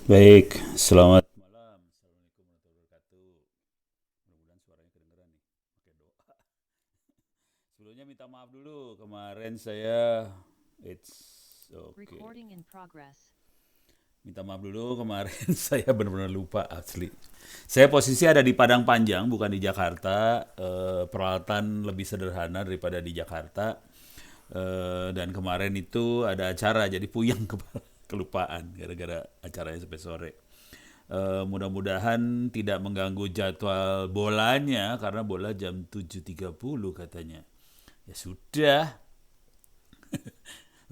Baik, selamat malam. Assalamualaikum warahmatullahi wabarakatuh. Mudah-mudahan suaranya kedengeran nih. Pakai doa. Sebelumnya minta maaf dulu. Kemarin saya it's oke. Recording in progress. Minta maaf dulu kemarin saya benar-benar lupa asli. Saya posisi ada di Padang Panjang, bukan di Jakarta. Peralatan lebih sederhana daripada di Jakarta. Dan kemarin itu ada acara, jadi puyeng kepala, kelupaan gara-gara acaranya sampai sore. Mudah-mudahan tidak mengganggu jadwal bolanya karena bola jam 7.30 katanya. Ya sudah.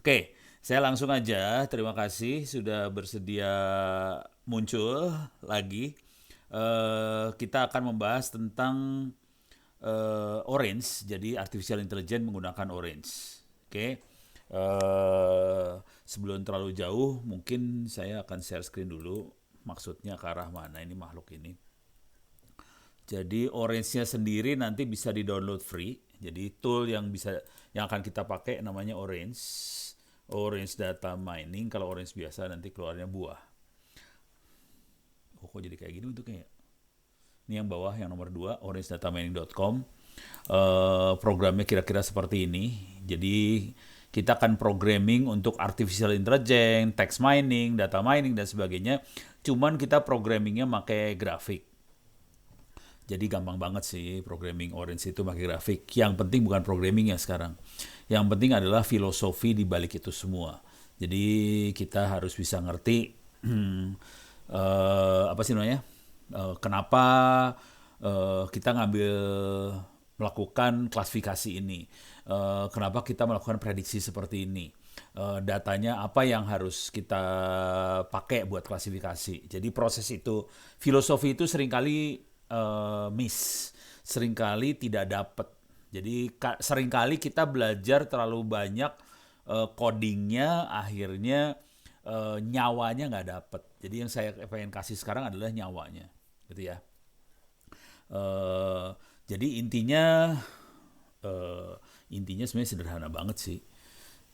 Oke, saya langsung aja. Terima kasih sudah bersedia muncul lagi. Kita akan membahas tentang Orange, jadi artificial intelligence menggunakan Orange. Oke. Sebelum terlalu jauh, mungkin saya akan share screen dulu. Maksudnya ke arah mana ini makhluk ini. Jadi Orange-nya sendiri nanti bisa di-download free. Jadi tool yang akan kita pakai namanya Orange. Orange Data Mining. Kalau Orange biasa nanti keluarnya buah. Oh, kok jadi kayak gini bentuknya ya? Ini yang bawah, yang nomor 2, orangedatamining.com. Programnya kira-kira seperti ini. Jadi kita akan programming untuk artificial intelligence, text mining, data mining dan sebagainya. Cuman kita programmingnya pakai grafik. Jadi gampang banget sih programming Orange itu pakai grafik. Yang penting bukan programmingnya sekarang. Yang penting adalah filosofi di balik itu semua. Jadi kita harus bisa ngerti apa sih namanya? Kenapa kita melakukan klasifikasi ini? Kenapa kita melakukan prediksi seperti ini? Datanya apa yang harus kita pakai buat klasifikasi. Jadi proses itu, filosofi itu seringkali miss, seringkali tidak dapat. Jadi seringkali kita belajar terlalu banyak codingnya, akhirnya nyawanya nggak dapet. Jadi yang saya pengen kasih sekarang adalah nyawanya, gitu ya. Eh, jadi eh, intinya sebenarnya sederhana banget sih.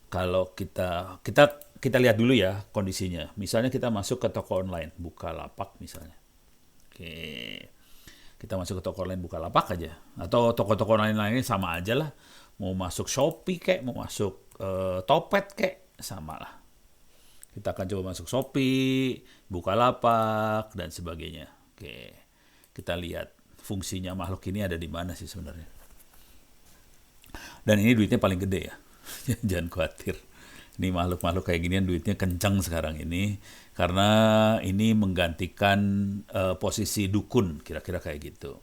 Kalau kita lihat dulu ya kondisinya. Misalnya kita masuk ke toko online, buka lapak misalnya. Oke, kita masuk ke toko online buka lapak aja. Atau toko-toko online lainnya sama aja lah. Mau masuk Shopee kayak, mau masuk Topet kayak, sama lah. Kita akan coba masuk Shopee, Bukalapak, dan sebagainya. Oke, kita lihat fungsinya makhluk ini ada di mana sih sebenarnya. Dan ini duitnya paling gede ya. Jangan khawatir. Ini makhluk-makhluk kayak ginian duitnya kencang sekarang ini. Karena ini menggantikan posisi dukun, kira-kira kayak gitu.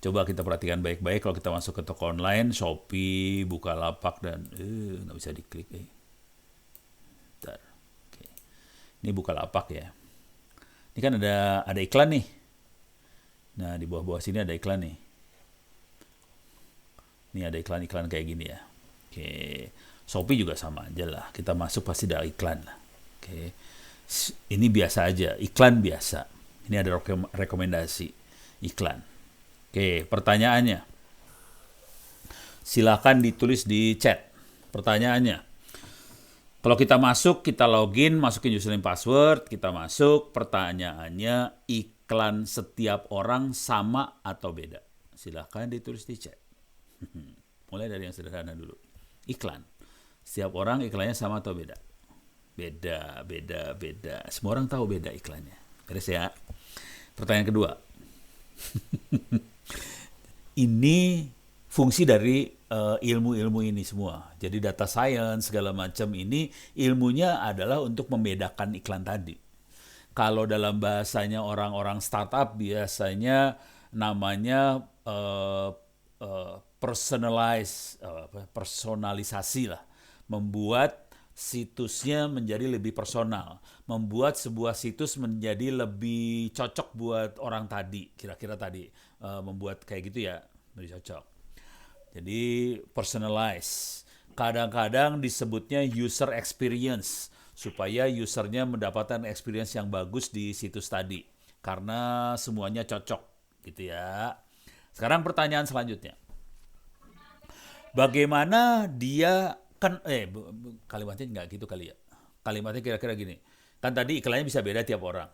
Coba kita perhatikan baik-baik kalau kita masuk ke toko online, Shopee, Bukalapak, dan nggak bisa diklik. Bentar. Oke. Ini Bukalapak ya. Ini kan ada iklan nih. Nah, di bawah-bawah sini ada iklan nih. Ini ada iklan-iklan kayak gini ya. Oke. Shopee juga sama aja lah. Kita masuk pasti ada iklan lah. Oke. Ini biasa aja, iklan biasa. Ini ada rekomendasi iklan. Oke, pertanyaannya. Silakan ditulis di chat. Pertanyaannya. Kalau kita masuk, kita login, masukin username password, kita masuk, pertanyaannya iklan setiap orang sama atau beda? Silahkan ditulis di chat. Mulai dari yang sederhana dulu. Iklan. Setiap orang iklannya sama atau beda? Beda, beda, beda. Semua orang tahu beda iklannya. Beres ya. Pertanyaan kedua. Ini fungsi dari ilmu-ilmu ini semua. Jadi data science segala macam ini ilmunya adalah untuk membedakan iklan tadi. Kalau dalam bahasanya orang-orang startup biasanya namanya personalisasi lah, membuat situsnya menjadi lebih personal, membuat sebuah situs menjadi lebih cocok buat orang tadi, kira-kira tadi membuat kayak gitu ya, lebih cocok. Jadi personalize. Kadang-kadang disebutnya user experience supaya usernya mendapatkan experience yang bagus di situs tadi karena semuanya cocok gitu ya. Sekarang pertanyaan selanjutnya. Bagaimana dia kan kalimatnya nggak gitu kali ya. Kalimatnya kira-kira gini. Kan tadi iklannya bisa beda tiap orang.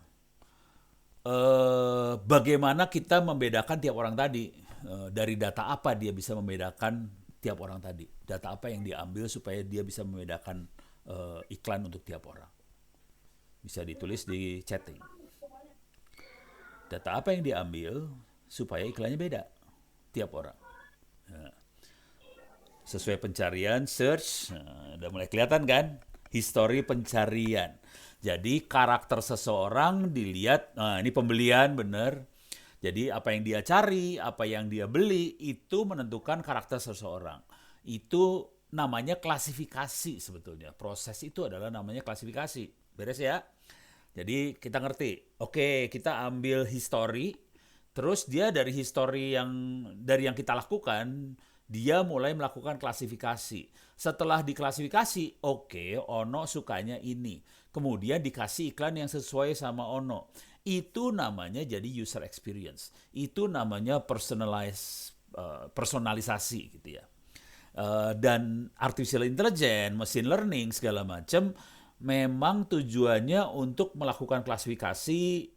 bagaimana kita membedakan tiap orang tadi. Dari data apa dia bisa membedakan tiap orang tadi. Data apa yang diambil supaya dia bisa membedakan iklan untuk tiap orang. Bisa ditulis di chatting. Data apa yang diambil supaya iklannya beda tiap orang. Nah, sesuai pencarian, search, udah mulai kelihatan kan? History pencarian. Jadi karakter seseorang dilihat, nah ini pembelian bener. Jadi apa yang dia cari, apa yang dia beli, itu menentukan karakter seseorang. Itu namanya klasifikasi sebetulnya. Proses itu adalah namanya klasifikasi. Beres ya? Jadi kita ngerti, oke kita ambil history, terus dia dari history dari yang kita lakukan, dia mulai melakukan klasifikasi. Setelah diklasifikasi, oke, Ono sukanya ini. Kemudian dikasih iklan yang sesuai sama Ono. Itu namanya jadi user experience. Itu namanya personalisasi gitu ya. Dan artificial intelligence, machine learning segala macam memang tujuannya untuk melakukan klasifikasi,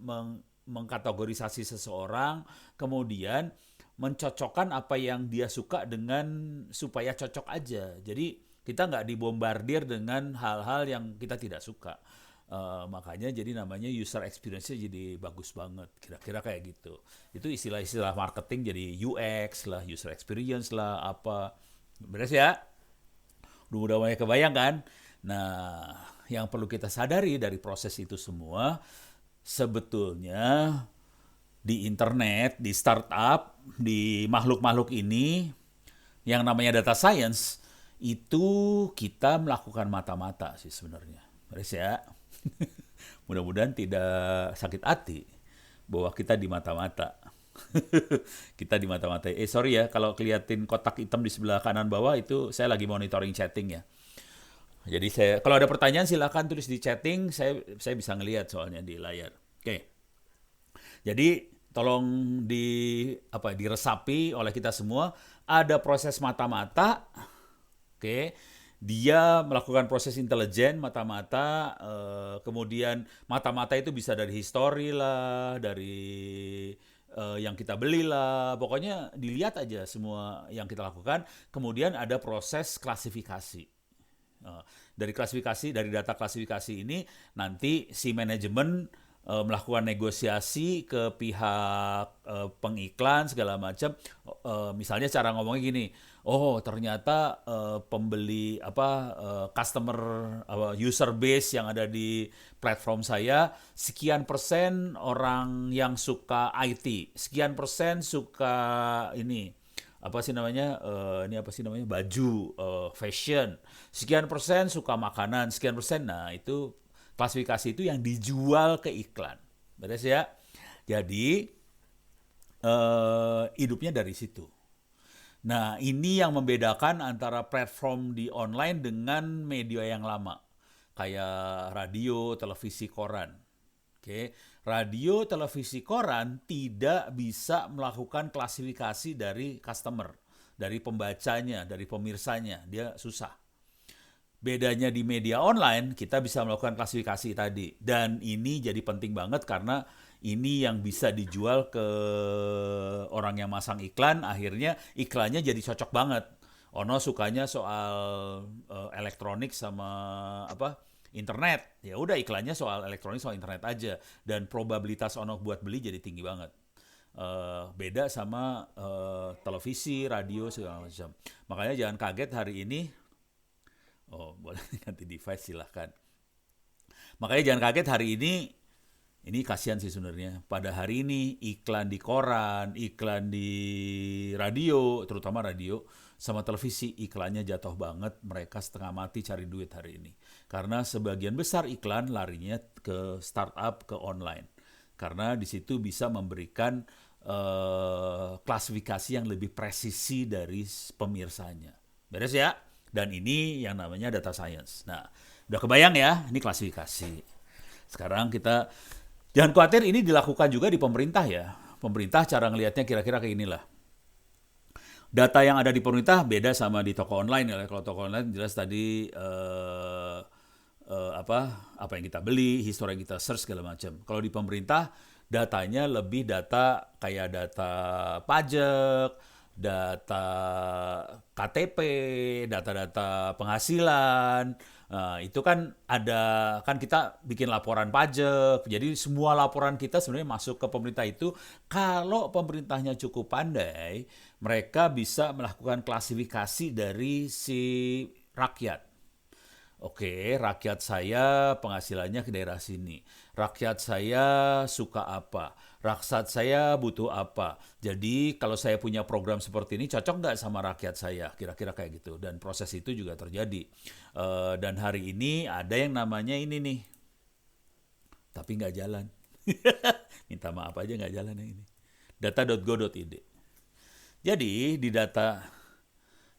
mengkategorisasi seseorang, kemudian mencocokkan apa yang dia suka dengan supaya cocok aja. Jadi kita nggak dibombardir dengan hal-hal yang kita tidak suka. Makanya jadi namanya user experience-nya jadi bagus banget. Kira-kira kayak gitu. Itu istilah-istilah marketing jadi UX lah, user experience lah, apa. Beres ya? Udah mulai kebayang kan? Nah, yang perlu kita sadari dari proses itu semua, sebetulnya di internet, di startup, di makhluk-makhluk ini, yang namanya data science, itu kita melakukan mata-mata sih sebenarnya. Beres ya? Mudah-mudahan tidak sakit hati bahwa kita di mata-mata. Kita di mata-mata. Sorry ya, kalau keliatin kotak hitam di sebelah kanan bawah itu saya lagi monitoring chatting ya. Jadi kalau ada pertanyaan silakan tulis di chatting, saya bisa ngelihat soalnya di layar. Oke. Jadi tolong diresapi oleh kita semua. Ada proses mata-mata. Oke. Dia melakukan proses intelijen mata-mata, kemudian mata-mata itu bisa dari history lah, dari yang kita beli lah, pokoknya dilihat aja semua yang kita lakukan. Kemudian ada proses klasifikasi. Dari data klasifikasi ini nanti si manajemen melakukan negosiasi ke pihak pengiklan segala macam. Misalnya cara ngomongnya gini, oh ternyata pembeli customer user base yang ada di platform saya sekian persen orang yang suka IT, sekian persen suka ini baju, fashion, sekian persen suka makanan, sekian persen. Nah itu klasifikasi itu yang dijual ke iklan. Beres ya? Jadi hidupnya dari situ. Nah ini yang membedakan antara platform di online dengan media yang lama. Kayak radio, televisi, koran. Oke, radio, televisi, koran tidak bisa melakukan klasifikasi dari customer, dari pembacanya, dari pemirsanya. Dia susah. Bedanya di media online, kita bisa melakukan klasifikasi tadi. Dan ini jadi penting banget karena ini yang bisa dijual ke orang yang masang iklan, akhirnya iklannya jadi cocok banget. Ono sukanya soal elektronik sama internet. Ya udah iklannya soal elektronik, soal internet aja. Dan probabilitas Ono buat beli jadi tinggi banget. Beda sama televisi, radio, segala macam. Makanya jangan kaget hari ini. Oh, boleh ganti device silahkan. Makanya jangan kaget hari ini kasihan sih sebenarnya. Pada hari ini iklan di koran, iklan di radio, terutama radio, sama televisi iklannya jatuh banget. Mereka setengah mati cari duit hari ini. Karena sebagian besar iklan larinya ke startup, ke online. Karena di situ bisa memberikan klasifikasi yang lebih presisi dari pemirsanya. Beres ya? Dan ini yang namanya data science. Nah, udah kebayang ya, ini klasifikasi. Sekarang kita, jangan khawatir ini dilakukan juga di pemerintah ya. Pemerintah cara ngelihatnya kira-kira kayak inilah. Data yang ada di pemerintah beda sama di toko online ya. Kalau toko online jelas tadi apa yang kita beli, history yang kita search segala macam. Kalau di pemerintah Datanya lebih data kayak data pajak, data KTP, data-data penghasilan. Itu kan ada, kan kita bikin laporan pajak. Jadi semua laporan kita sebenarnya masuk ke pemerintah itu. Kalau pemerintahnya cukup pandai, mereka bisa melakukan klasifikasi dari si rakyat. Oke, rakyat saya penghasilannya ke daerah sini. Rakyat saya suka apa? Rakyat saya butuh apa? Jadi kalau saya punya program seperti ini cocok nggak sama rakyat saya? Kira-kira kayak gitu. Dan proses itu juga terjadi. Dan hari ini ada yang namanya ini nih, tapi nggak jalan. Minta maaf aja nggak jalan yang ini. Data.go.id. Jadi di data,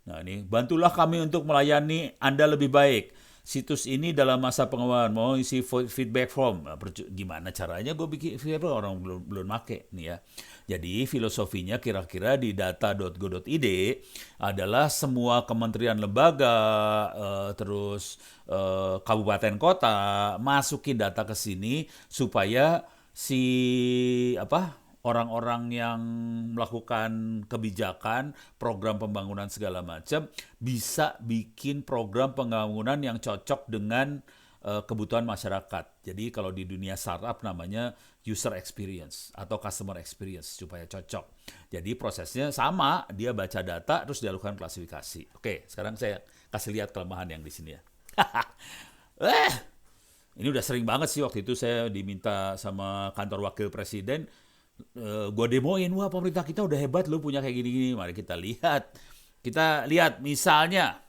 nah ini, bantulah kami untuk melayani Anda lebih baik. Situs ini dalam masa pengembangan, mau isi feedback form. Gimana caranya gue bikin feedback form? Orang belum make nih ya. Jadi filosofinya kira-kira di data.go.id adalah semua kementerian lembaga, terus kabupaten kota masukin data ke sini supaya si apa orang-orang yang melakukan kebijakan, program pembangunan segala macam, bisa bikin program pembangunan yang cocok dengan kebutuhan masyarakat. Jadi kalau di dunia startup namanya user experience atau customer experience supaya cocok. Jadi prosesnya sama, dia baca data terus dia lakukan klasifikasi. Oke, sekarang saya kasih lihat kelemahan yang di sini ya. Ini udah sering banget sih, waktu itu saya diminta sama kantor wakil presiden, gue demoin, wah pemerintah kita udah hebat loh punya kayak gini-gini. Mari kita lihat. Kita lihat misalnya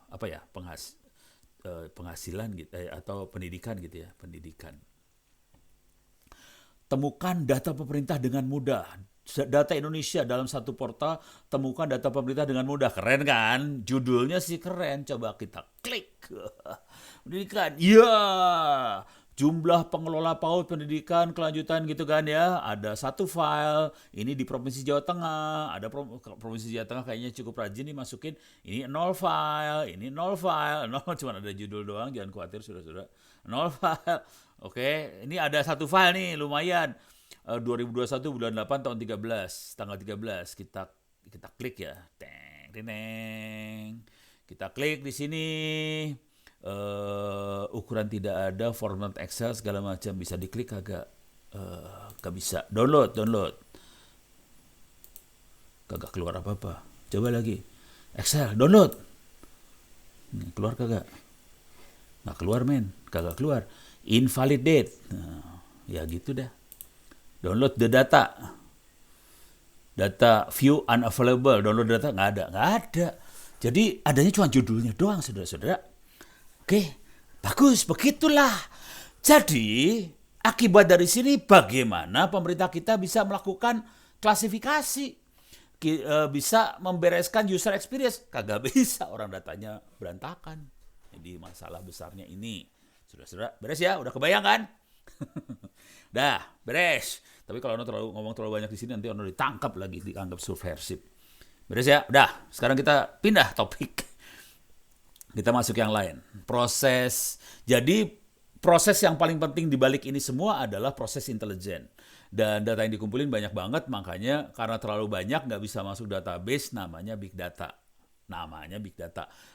apa ya, penghasilan gitu atau pendidikan gitu ya, pendidikan. Temukan data pemerintah dengan mudah. Data Indonesia dalam satu portal, temukan data pemerintah dengan mudah. Keren kan? Judulnya sih keren. Coba kita klik. Pendidikan. Iya. Jumlah pengelola PAUD pendidikan kelanjutan gitu kan ya. Ada satu file, ini di Provinsi Jawa Tengah. Ada Provinsi Jawa Tengah kayaknya cukup rajin nih masukin. Ini 0 file, ini 0 file. 0 cuma ada judul doang, jangan khawatir saudara-saudara. 0 file. Oke, ini ada satu file nih, lumayan. 2021 bulan 8 tahun 13, tanggal 13. Kita klik ya. Teng, teng. Kita klik di sini. Ukuran tidak ada, format Excel segala macam, bisa diklik kagak? Gak bisa. Download. Kagak keluar apa-apa. Coba lagi. Excel, download. Keluar kagak? Nggak keluar men, kagak keluar. Invalid date. Nah, ya gitu dah. Download the data. Data view unavailable. Download data nggak ada. Jadi adanya cuma judulnya doang, saudara-saudara. Oke, bagus, begitulah. Jadi, akibat dari sini bagaimana pemerintah kita bisa melakukan klasifikasi, bisa membereskan user experience. Kagak bisa, orang datanya berantakan. Jadi masalah besarnya ini. Saudara-saudara, beres ya? Udah kebayang kan? Dah, beres. Tapi kalau ngomong terlalu banyak di sini, nanti orang ditangkap lagi, dianggap subversif. Beres ya? Udah, sekarang kita pindah topik. Kita masuk yang lain. Jadi proses yang paling penting di balik ini semua adalah proses intelijen. Dan data yang dikumpulin banyak banget, makanya karena terlalu banyak nggak bisa masuk database, namanya big data.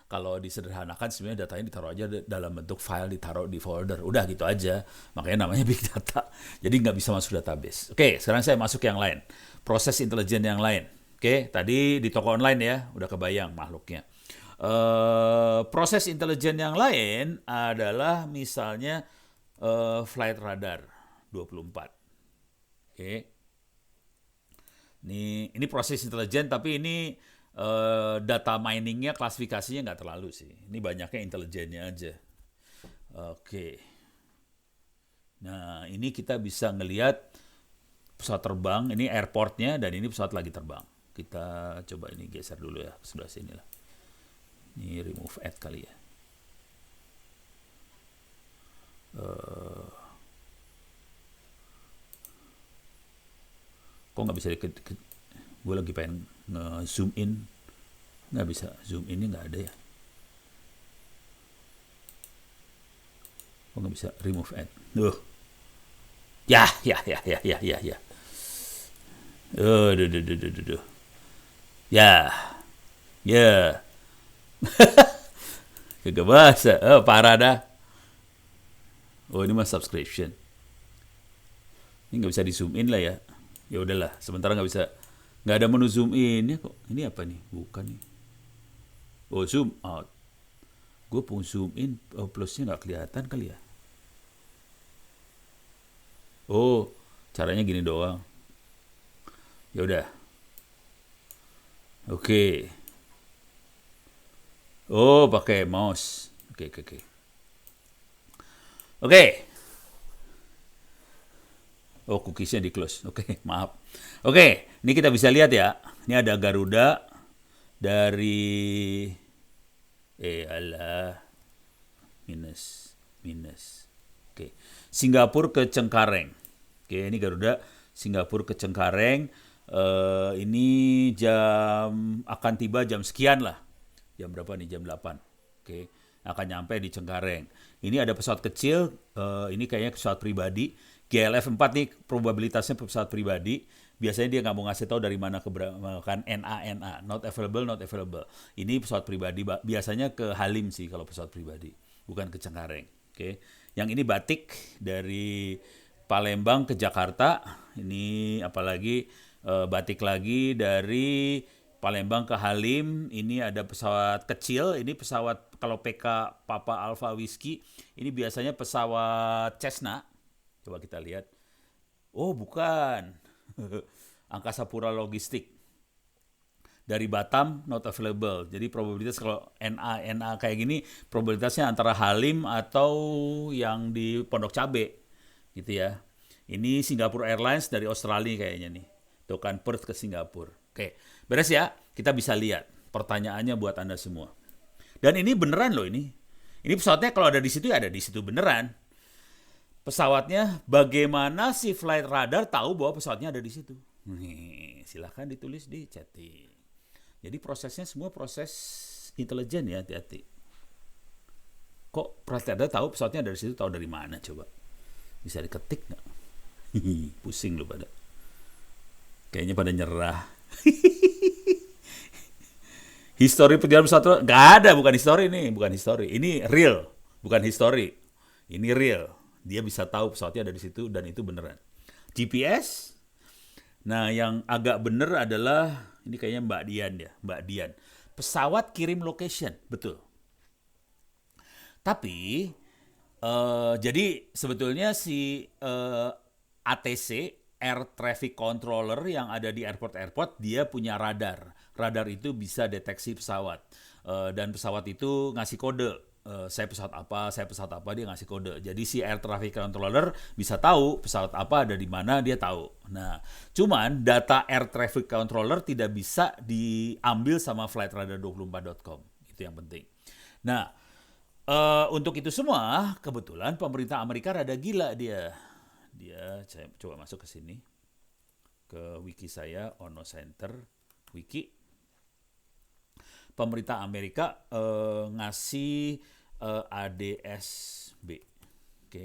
Kalau disederhanakan sebenarnya datanya ditaruh aja dalam bentuk file, ditaruh di folder. Udah gitu aja. Makanya namanya big data. Jadi nggak bisa masuk database. Oke, sekarang saya masuk yang lain. Proses intelijen yang lain. Oke, tadi di toko online ya, udah kebayang makhluknya. Proses intelijen yang lain adalah misalnya flight radar 24. Oke. Ini proses intelijen, tapi ini data miningnya, klasifikasinya nggak terlalu sih. Ini banyaknya intelijennya aja. Oke. Nah, ini kita bisa ngelihat pesawat terbang. Ini airportnya dan ini pesawat lagi terbang. Kita coba ini geser dulu ya, sebelah sini lah. Ini remove add kali ya. Kok nggak bisa gue lagi pengen nge-zoom in, nggak bisa. Zoom ini nggak ada ya. Kok nggak bisa remove add. Ya, ya, ya, ya, ya, ya, ya. Duh, duh, duh, duh, duh, duh, duh. Ya, ya. Kagak bahasa. Oh, parah dah. Oh, ini mah subscription. Ini nggak bisa di zoom in lah ya. Ya udahlah, sementara nggak bisa. Nggak ada menu zoom in ya kok. Ini apa nih? Bukan nih. Oh, zoom out. Gue pun zoom in, oh, plusnya nggak kelihatan kali ya. Oh, caranya gini doang. Ya udah. Oke. Oh, pakai mouse. Oke, oke, oke. Oke. Oh, cookiesnya di close. Oke, maaf. Oke, ini kita bisa lihat ya. Ini ada Garuda dari alah minus minus. Oke. Singapura ke Cengkareng. Oke, ini Garuda Singapura ke Cengkareng. Ini akan tiba jam sekian lah. Jam berapa nih? Jam 8. Oke. Akan nyampe di Cengkareng. Ini ada pesawat kecil, ini kayaknya pesawat pribadi. GLF 4 nih probabilitasnya pesawat pribadi. Biasanya dia nggak mau ngasih tahu dari mana kan NA, not available, not available. Ini pesawat pribadi, biasanya ke Halim sih kalau pesawat pribadi, bukan ke Cengkareng. Oke. Yang ini batik dari Palembang ke Jakarta. Ini apalagi batik lagi dari Palembang ke Halim. Ini ada pesawat kecil, ini pesawat kalau PK Papa Alpha Whiskey, ini biasanya pesawat Cessna. Coba kita lihat. Oh, bukan. Angkasa Pura Logistik. Dari Batam, not available. Jadi probabilitas kalau NA kayak gini, probabilitasnya antara Halim atau yang di Pondok Cabe. Gitu ya. Ini Singapore Airlines dari Australia kayaknya nih. Tuh kan, Perth ke Singapura. Oke, beres ya. Kita bisa lihat pertanyaannya buat Anda semua. Dan ini beneran loh ini. Ini pesawatnya kalau ada di situ ya ada di situ beneran. Pesawatnya, bagaimana si flight radar tahu bahwa pesawatnya ada di situ? Silahkan ditulis di chatting. Jadi prosesnya semua proses intelijen ya, hati-hati. Kok flight radar tahu pesawatnya ada di situ, tahu dari mana coba? Bisa diketik nggak? Pusing lu pada. Kayaknya pada nyerah. Histori perjalanan pesawat nggak ada, bukan histori nih, bukan histori. Ini real, bukan histori. Ini real. Dia bisa tahu pesawatnya ada di situ dan itu beneran. GPS. Nah, yang agak bener adalah ini kayaknya Mbak Dian ya, Mbak Dian. Pesawat kirim location, betul. Tapi jadi sebetulnya si ATC Air Traffic Controller yang ada di airport dia punya radar. Radar itu bisa deteksi pesawat dan pesawat itu ngasih kode. Saya pesawat apa, dia ngasih kode. Jadi si Air Traffic Controller bisa tahu pesawat apa ada di mana, dia tahu. Nah, cuman data Air Traffic Controller tidak bisa diambil sama flightradar24.com. Itu yang penting. Nah, untuk itu semua, kebetulan pemerintah Amerika rada gila dia. Saya coba masuk ke sini. Ke wiki saya, Ono Center, wiki. Pemerintah Amerika ngasih ADS-B. Oke.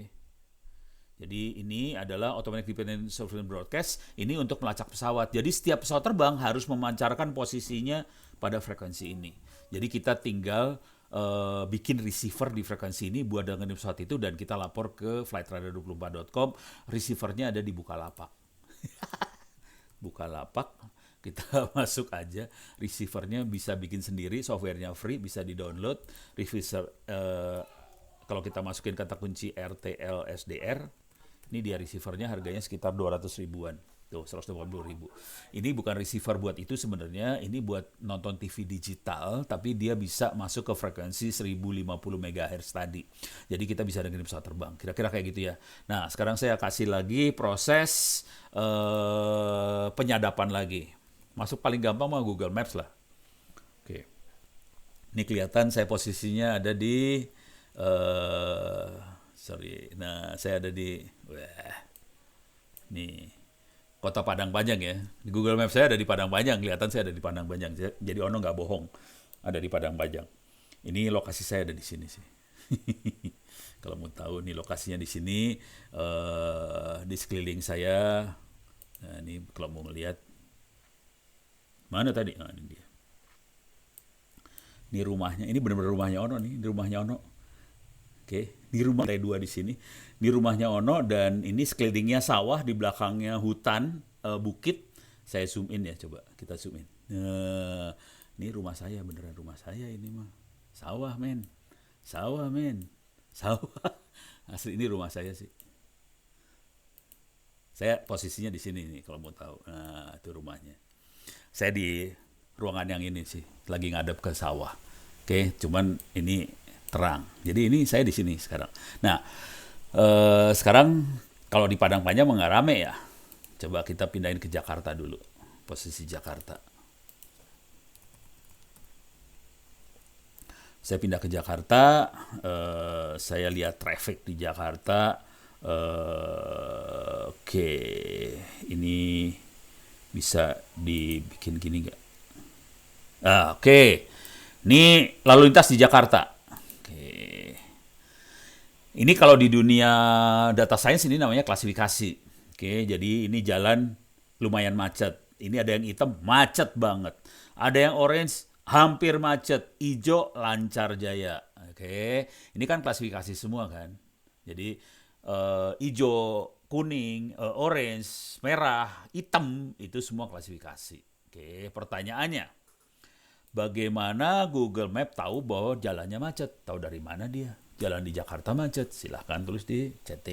Jadi ini adalah Automatic Dependent Surveillance Broadcast. Ini untuk melacak pesawat. Jadi setiap pesawat terbang harus memancarkan posisinya pada frekuensi ini. Jadi kita tinggal bikin receiver di frekuensi ini buat dengerin pesawat itu dan kita lapor ke flightradar24.com. Receivernya ada di Bukalapak. Bukalapak, kita masuk aja, receivernya bisa bikin sendiri, softwarenya free, bisa di-download. Receiver kalau kita masukin kata kunci RTL SDR, ini dia receivernya harganya sekitar 200 ribuan. Tuh, 180 ribu. Ini bukan receiver buat itu sebenarnya, ini buat nonton TV digital, tapi dia bisa masuk ke frekuensi 1050 MHz tadi. Jadi kita bisa dengerin pesawat terbang. Kira-kira kayak gitu ya. Nah, sekarang saya kasih lagi proses penyadapan lagi. Masuk paling gampang mah Google Maps lah. Oke. Ini kelihatan saya posisinya ada di Nah, saya ada di nih Kota Padang Panjang ya. Di Google Maps saya ada di Padang Panjang, kelihatan saya ada di Padang Panjang. Jadi Ono nggak bohong, ada di Padang Panjang. Ini lokasi saya ada di sini sih. Kalau mau tahu nih lokasinya di sini, di sekeliling saya. Nah, ini kalau mau ngelihat mana tadi? Nah, ini dia. Ini rumahnya. Ini benar-benar rumahnya Ono nih. Ini rumahnya Ono. Oke, di rumah lantai 2 di sini. Di rumahnya Ono dan ini sekelilingnya sawah, di belakangnya hutan, bukit. Saya zoom in ya, coba kita zoom in. Nah, ini rumah saya, beneran rumah saya ini mah. Sawah, men. Sawah, men. Sawah. Asli ini rumah saya sih. Saya posisinya di sini nih kalau mau tahu. Nah, itu rumahnya. Saya di ruangan yang ini sih, lagi ngadep ke sawah. Oke, cuman ini terang. Jadi ini saya di sini sekarang. Nah, sekarang kalau di Padang Panjang nggak rame ya. Coba kita pindahin ke Jakarta dulu. Posisi Jakarta. Saya pindah ke Jakarta, saya lihat traffic di Jakarta. Oke, ini bisa dibikin gini nggak? Oke, ini lalu lintas di Jakarta. Oke, ini kalau di dunia data science ini namanya klasifikasi. Oke, jadi ini jalan lumayan macet. Ini ada yang hitam, macet banget. Ada yang orange, hampir macet. Hijau, lancar jaya. Oke, ini kan klasifikasi semua kan. Jadi hijau, kuning, orange, merah, hitam, itu semua klasifikasi. Oke, pertanyaannya, bagaimana Google Map tahu bahwa jalannya macet? Tahu dari mana dia? Jalan di Jakarta macet? Silahkan tulis di chat.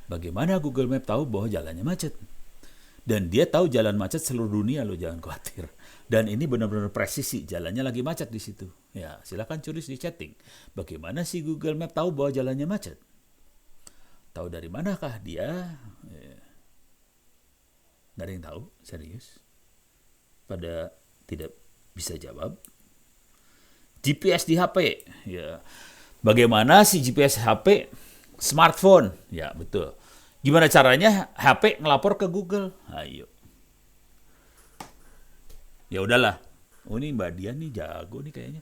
Bagaimana Google Map tahu bahwa jalannya macet? Dan dia tahu jalan macet seluruh dunia loh, jangan khawatir. Dan ini benar-benar presisi, jalannya lagi macet di situ. Ya, silahkan tulis di chatting. Bagaimana sih Google Map tahu bahwa jalannya macet? Tahu dari manakah dia? Nggak ada yang tahu, serius. Pada tidak bisa jawab. GPS di HP, ya. Bagaimana sih GPS HP? Smartphone, ya betul. Gimana caranya HP ngelapor ke Google? Ayo. Ya udahlah. Oh ini Mbak Dian nih jago nih kayaknya.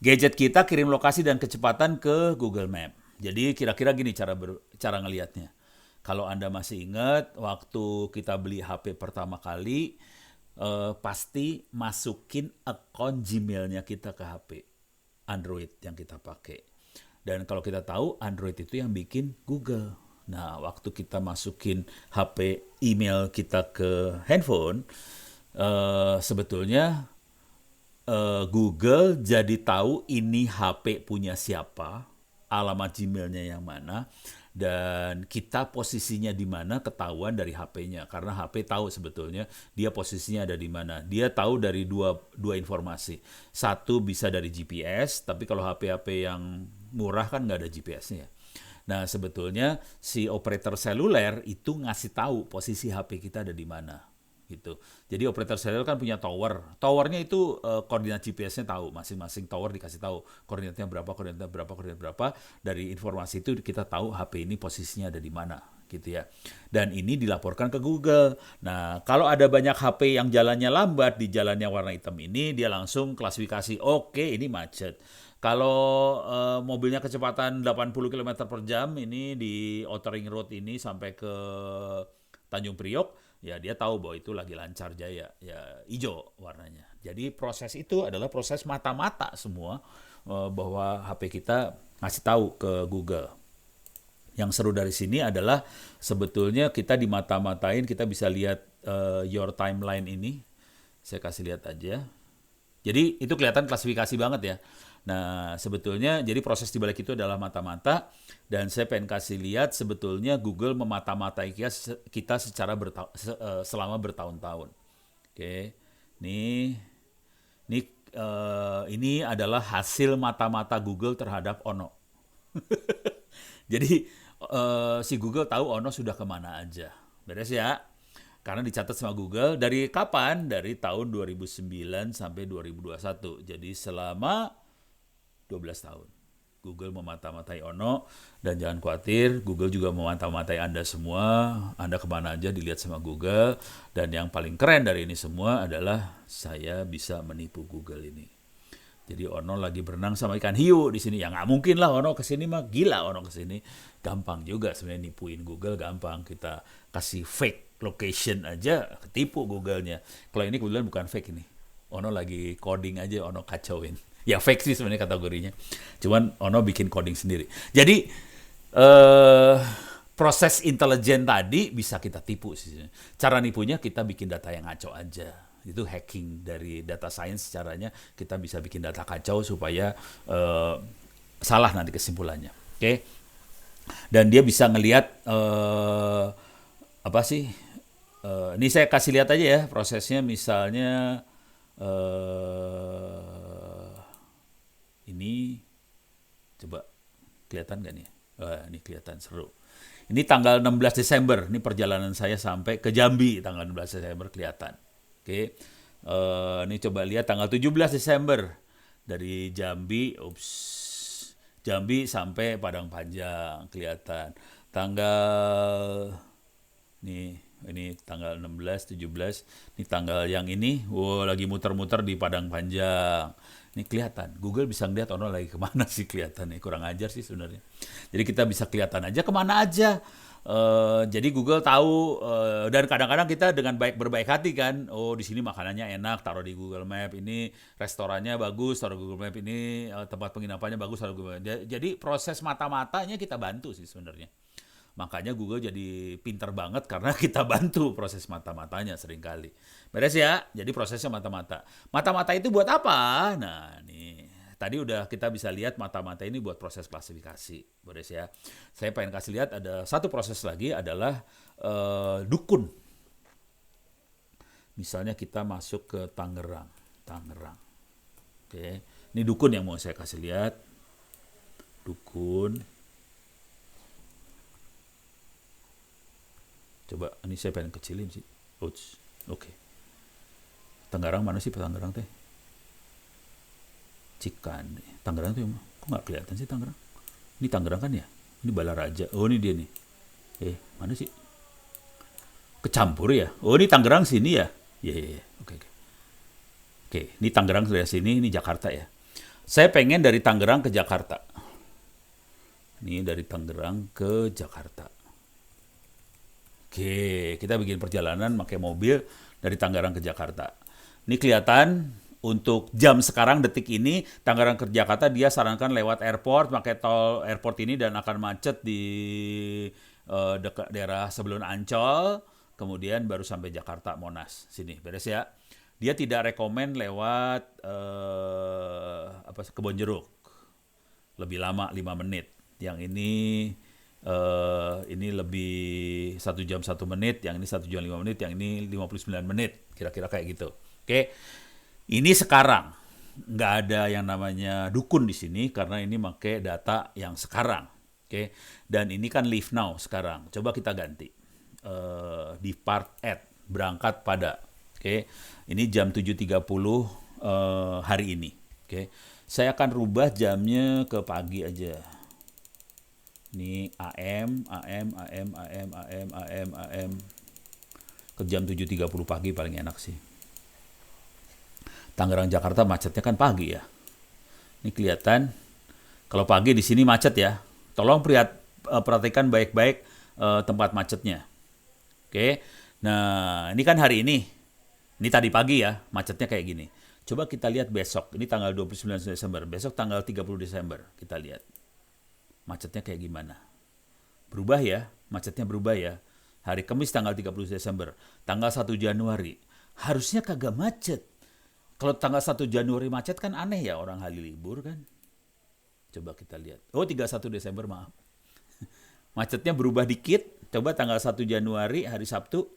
Gadget kita kirim lokasi dan kecepatan ke Google Map. Jadi kira-kira gini cara ngelihatnya. Kalau Anda masih ingat waktu kita beli HP pertama kali, pasti masukin akun Gmail-nya kita ke HP Android yang kita pakai. Dan kalau kita tahu Android itu yang bikin Google. Nah, waktu kita masukin HP email kita ke handphone, sebetulnya Google jadi tahu ini HP punya siapa, alamat Gmail-nya yang mana, dan kita posisinya di mana ketahuan dari HP-nya. Karena HP tahu sebetulnya dia posisinya ada di mana. Dia tahu dari dua informasi. Satu bisa dari GPS, tapi kalau HP-HP yang murah kan nggak ada GPS-nya. Nah sebetulnya si operator seluler itu ngasih tahu posisi HP kita ada di mana. Gitu. Jadi operator seluler kan punya tower. Towernya itu koordinat GPS-nya tahu. Masing-masing tower dikasih tahu koordinatnya berapa. Dari informasi itu kita tahu HP ini posisinya ada di mana, gitu ya. Dan ini dilaporkan ke Google. Nah, kalau ada banyak HP yang jalannya lambat di jalan yang warna hitam ini, dia langsung klasifikasi, oke, ini macet. Kalau mobilnya kecepatan 80 km per jam ini di Outer Ring Road ini sampai ke Tanjung Priok, ya dia tahu bahwa itu lagi lancar jaya, ya hijau warnanya. Jadi proses itu adalah proses mata-mata semua bahwa HP kita ngasih tahu ke Google. Yang seru dari sini adalah sebetulnya kita dimata-matain, kita bisa lihat your timeline ini. Saya kasih lihat aja. Jadi itu kelihatan klasifikasi banget ya. Nah sebetulnya jadi proses di balik itu adalah mata-mata, dan saya pengen kasih lihat sebetulnya Google memata-matai kita secara selama bertahun-tahun. Oke, ini adalah hasil mata-mata Google terhadap Ono. Jadi si Google tahu Ono sudah kemana aja, beres ya? Karena dicatat sama Google dari kapan? Dari tahun 2009 sampai 2021. Jadi selama 12 tahun. Google memata-matai Ono, dan jangan khawatir, Google juga memata-matai Anda semua. Anda kemana aja dilihat sama Google. Dan yang paling keren dari ini semua adalah saya bisa menipu Google ini. Jadi Ono lagi berenang sama ikan hiu di sini. Ya nggak mungkin lah Ono kesini mah, gila Ono kesini. Gampang juga sebenarnya nipuin Google, gampang. Kita kasih fake location aja, ketipu Google-nya. Kalau ini kebetulan bukan fake ini. Ono lagi coding aja, Ono kacauin. Ya fake sih sebenarnya kategorinya. Cuman Ono bikin coding sendiri. Jadi proses intelijen tadi bisa kita tipu sih. Cara nipunya kita bikin data yang ngaco aja. Itu hacking dari data science, caranya kita bisa bikin data kacau supaya salah nanti kesimpulannya. Oke. Dan dia bisa ngelihat apa sih? Ini saya kasih lihat aja ya prosesnya, misalnya ini coba kelihatan nggak nih? Ini kelihatan seru. Ini tanggal 16 Desember, ini perjalanan saya sampai ke Jambi tanggal 16 Desember kelihatan. Oke. Ini coba lihat tanggal 17 Desember dari Jambi, Jambi sampai Padang Panjang kelihatan. Tanggal ini tanggal 16, 17, ini tanggal yang ini, lagi muter-muter di Padang Panjang. Ini kelihatan, Google bisa ngeliat Ono lagi kemana sih kelihatannya, kurang ajar sih sebenarnya. Jadi kita bisa kelihatan aja kemana aja. Jadi Google tahu, dan kadang-kadang kita dengan berbaik hati kan, di sini makanannya enak, taruh di Google Map, ini restorannya bagus, taruh Google Map, ini tempat penginapannya bagus, taruh Google Map. Jadi proses mata-matanya kita bantu sih sebenarnya. Makanya Google jadi pinter banget karena kita bantu proses mata-matanya seringkali. Beres ya? Jadi prosesnya mata-mata. Mata-mata itu buat apa? Nah, nih. Tadi udah kita bisa lihat mata-mata ini buat proses klasifikasi. Beres ya? Saya pengen kasih lihat ada satu proses lagi adalah dukun. Misalnya kita masuk ke Tangerang. Oke. Ini dukun yang mau saya kasih lihat. Dukun. Coba, ini saya pengen kecilin sih. Oke. Tangerang mana sih Tangerang teh? Cikande. Tangerang tuh kok nggak kelihatan sih Tangerang? Ini Tangerang kan ya? Ini Balaraja. Oh ini dia nih. Mana sih? Kecampur ya? Oh ini Tangerang sini ya? Iya. Oke, ini Tangerang dari sini, ini Jakarta ya. Saya pengen dari Tangerang ke Jakarta. Ini dari Tangerang ke Jakarta. Oke, kita bikin perjalanan pakai mobil dari Tangerang ke Jakarta. Ini kelihatan untuk jam sekarang detik ini Tangerang ke Jakarta dia sarankan lewat airport, pakai tol airport ini dan akan macet di dekat daerah sebelum Ancol, kemudian baru sampai Jakarta Monas. Sini, beres ya. Dia tidak rekomen lewat Kebonjeruk. Lebih lama 5 menit. Yang ini lebih 1 jam 1 menit, yang ini 1 jam 5 menit, yang ini 59 menit, kira-kira kayak gitu. Oke, ini sekarang nggak ada yang namanya dukun di sini karena ini pakai data yang sekarang. Oke, dan ini kan live now sekarang. Coba kita ganti depart at, berangkat pada. Oke, ini jam 7.30 hari ini. Oke, saya akan rubah jamnya ke pagi aja. Ini AM ke jam 7.30 pagi paling enak sih. Tangerang Jakarta macetnya kan pagi ya. Ini kelihatan kalau pagi di sini macet ya. Tolong perhatikan baik-baik tempat macetnya. Oke. Nah, ini kan hari ini. Ini tadi pagi ya, macetnya kayak gini. Coba kita lihat besok. Ini tanggal 29 Desember. Besok tanggal 30 Desember. Kita lihat. Macetnya kayak gimana? Berubah ya, macetnya berubah ya. Hari Kamis tanggal 30 Desember, tanggal 1 Januari. Harusnya kagak macet. Kalau tanggal 1 Januari macet kan aneh ya, orang hari libur kan. Coba kita lihat. 31 Desember maaf. Macetnya berubah dikit. Coba tanggal 1 Januari hari Sabtu.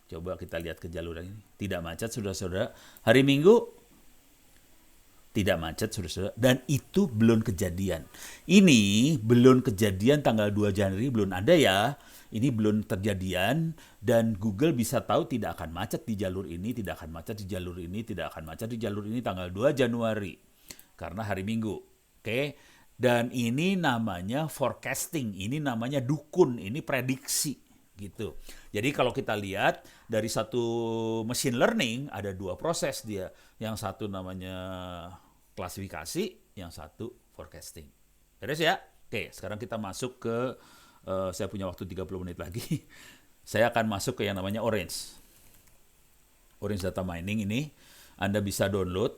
Coba kita lihat ke jalur ini. Tidak macet saudara-saudara. Hari Minggu tidak macet, saudara-saudara. Dan itu belum kejadian. Ini belum kejadian tanggal 2 Januari, belum ada ya. Ini belum terjadian. Dan Google bisa tahu tidak akan macet di jalur ini, tidak akan macet di jalur ini, tidak akan macet di jalur ini tanggal 2 Januari. Karena hari Minggu. Oke. Dan ini namanya forecasting. Ini namanya dukun. Ini prediksi. Gitu. Jadi kalau kita lihat dari satu machine learning, ada 2 proses dia. Yang satu namanya klasifikasi, yang satu forecasting. Beres ya? Oke, sekarang kita masuk ke, saya punya waktu 30 menit lagi. Saya akan masuk ke yang namanya Orange. Orange Data Mining ini, Anda bisa download,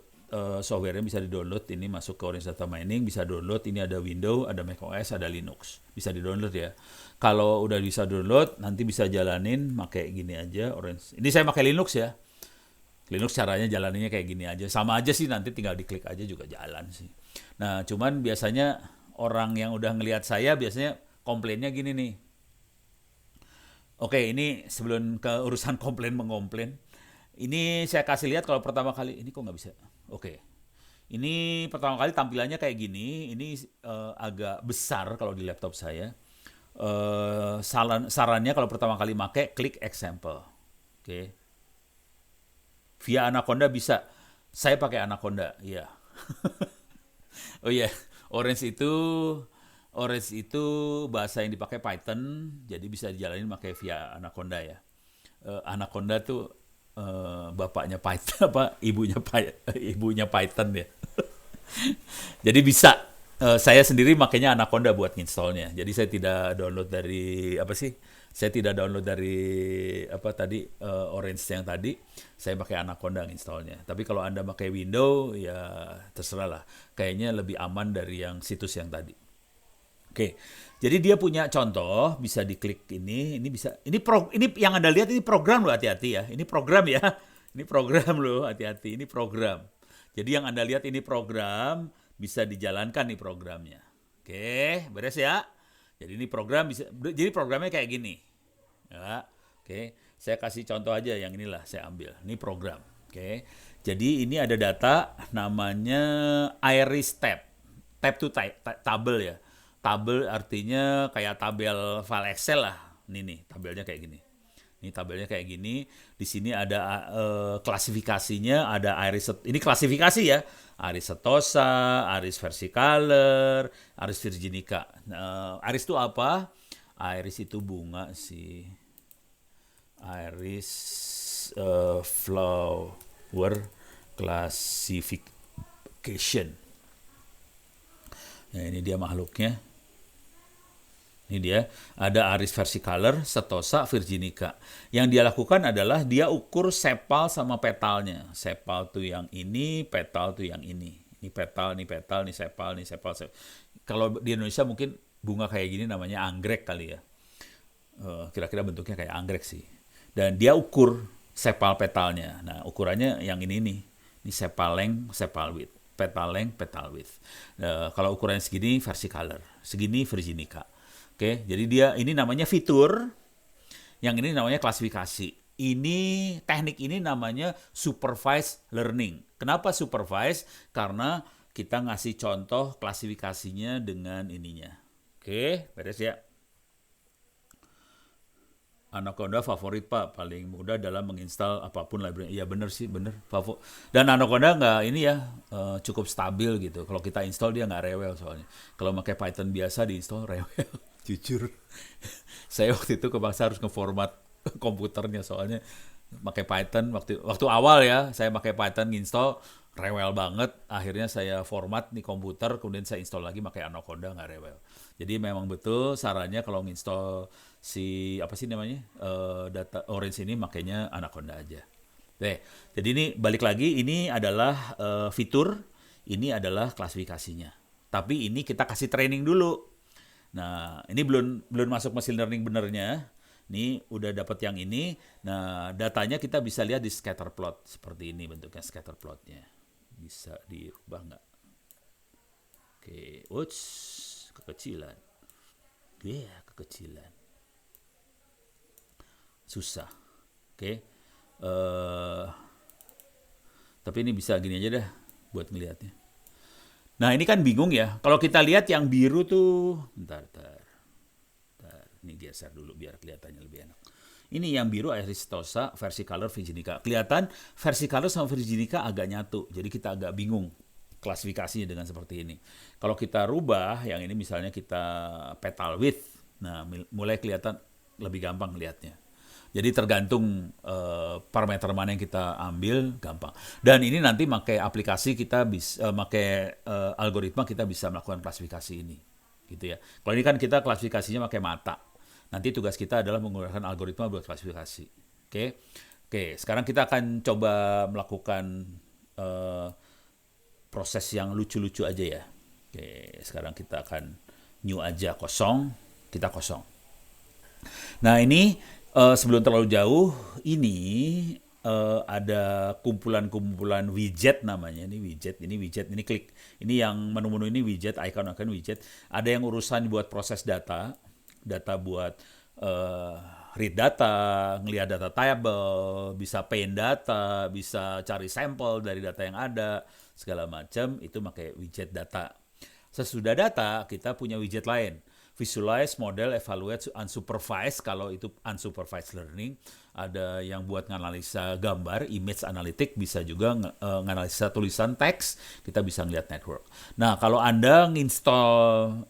software-nya bisa di-download, ini masuk ke Orange Data Mining, bisa download, ini ada Windows, ada macOS, ada Linux. Bisa di-download ya. Kalau udah bisa download, nanti bisa jalanin pakai gini aja, Orange. Ini saya pakai Linux ya. Linux caranya jalaninnya kayak gini aja. Sama aja sih, nanti tinggal diklik aja juga jalan sih. Nah, cuman biasanya orang yang udah ngelihat saya biasanya komplainnya gini nih. Oke, ini sebelum ke urusan komplain mengkomplain. Ini saya kasih lihat kalau pertama kali, ini kok nggak bisa. Oke. Ini pertama kali tampilannya kayak gini. Ini agak besar kalau di laptop saya. Sarannya kalau pertama kali make, klik example. Oke. Via Anaconda bisa. Saya pakai Anaconda, iya. Oh iya, Orange itu bahasa yang dipakai Python, jadi bisa dijalanin pakai via Anaconda ya. Anaconda tuh bapaknya Python apa ibunya Python ya. Jadi bisa. Saya sendiri makanya Anaconda buat installnya. Jadi saya tidak download dari apa sih? Saya tidak download dari apa tadi Orange yang tadi. Saya pakai Anaconda installnya. Tapi kalau Anda pakai Windows ya terserah lah. Kayaknya lebih aman dari yang situs yang tadi. Oke. Jadi dia punya contoh, bisa diklik ini bisa. Ini yang Anda lihat ini program loh, hati-hati ya. Ini program ya. Ini program loh, hati-hati. Ini program. Jadi yang Anda lihat ini program, bisa dijalankan nih programnya. Oke, beres ya. Jadi ini program bisa, jadi programnya kayak gini. Ya, oke. Saya kasih contoh aja yang inilah saya ambil. Ini program. Oke. Jadi ini ada data namanya Iris tab. Tab itu tabel ya. Tabel artinya kayak tabel file Excel lah. Ini nih, tabelnya kayak gini. Ini tabelnya kayak gini. Di sini ada klasifikasinya, ada Iris. Ini klasifikasi ya. Iris setosa, Iris versicolor, Iris virginica. Iris itu apa? Iris itu bunga sih. Iris flower classification. Nah, ini dia makhluknya. Ini dia, ada Iris versicolor, setosa, virginica. Yang dia lakukan adalah dia ukur sepal sama petalnya. Sepal tuh yang ini, petal tuh yang ini. Ini petal, ini sepal, ini sepal. Kalau di Indonesia mungkin bunga kayak gini namanya anggrek kali ya. Kira-kira bentuknya kayak anggrek sih. Dan dia ukur sepal petalnya. Nah, ukurannya yang ini nih. Ini sepal length, sepal width. Petal length, petal width. Kalau ukurannya segini, versicolor. Segini, virginica. Oke, jadi dia ini namanya fitur, yang ini namanya klasifikasi. Ini teknik ini namanya supervised learning. Kenapa supervised? Karena kita ngasih contoh klasifikasinya dengan ininya. Oke, beres ya. Anaconda favorit Pak, paling mudah dalam menginstal apapun library. Iya bener sih, bener. Dan Anaconda nggak ini ya, cukup stabil gitu. Kalau kita install dia nggak rewel soalnya. Kalau pakai Python biasa diinstal rewel. Jujur, saya waktu itu kebangsa harus ngeformat komputernya soalnya pakai Python waktu awal ya, saya pakai Python install rewel banget. Akhirnya saya format nih komputer, kemudian saya install lagi pakai Anaconda, nggak rewel. Jadi memang betul sarannya kalau nginstall si apa sih namanya data Orange ini makanya Anaconda aja. Oke, jadi ini balik lagi, ini adalah fitur, ini adalah klasifikasinya. Tapi ini kita kasih training dulu. Nah, ini belum masuk machine learning benernya. Ini udah dapat yang ini. Nah, datanya kita bisa lihat di scatter plot. Seperti ini bentuknya scatter plotnya. Bisa dirubah nggak? Oke, kekecilan. Kekecilan. Susah. Oke. Tapi ini bisa gini aja dah buat ngelihatnya. Nah ini kan bingung ya, kalau kita lihat yang biru tuh, bentar, ini geser dulu biar kelihatannya lebih enak. Ini yang biru Iris setosa, versicolor, virginica. Kelihatan versicolor sama virginica agak nyatu, jadi kita agak bingung klasifikasinya dengan seperti ini. Kalau kita rubah, yang ini misalnya kita petal width, nah mulai kelihatan lebih gampang lihatnya. Jadi tergantung parameter mana yang kita ambil, gampang. Dan ini nanti pakai aplikasi kita bisa, pakai algoritma kita bisa melakukan klasifikasi ini, gitu ya. Kalau ini kan kita klasifikasinya pakai mata. Nanti tugas kita adalah menggunakan algoritma buat klasifikasi. Oke, oke. Sekarang kita akan coba melakukan proses yang lucu-lucu aja ya. Oke, sekarang kita akan new aja, kosong, kita kosong. Nah ini sebelum terlalu jauh, ini ada kumpulan-kumpulan widget namanya. Ini widget, ini klik. Ini yang menu-menu ini widget, icon-icon widget. Ada yang urusan buat proses data buat read data, ngelihat data table, bisa paint data, bisa cari sampel dari data yang ada, segala macam, itu pakai widget data. Sesudah data, kita punya widget lain. Visualize, model, evaluate, unsupervised. Kalau itu unsupervised learning, ada yang buat nganalisa gambar, image analytic, bisa juga nganalisa tulisan teks, kita bisa ngeliat network. Nah, kalau Anda nginstall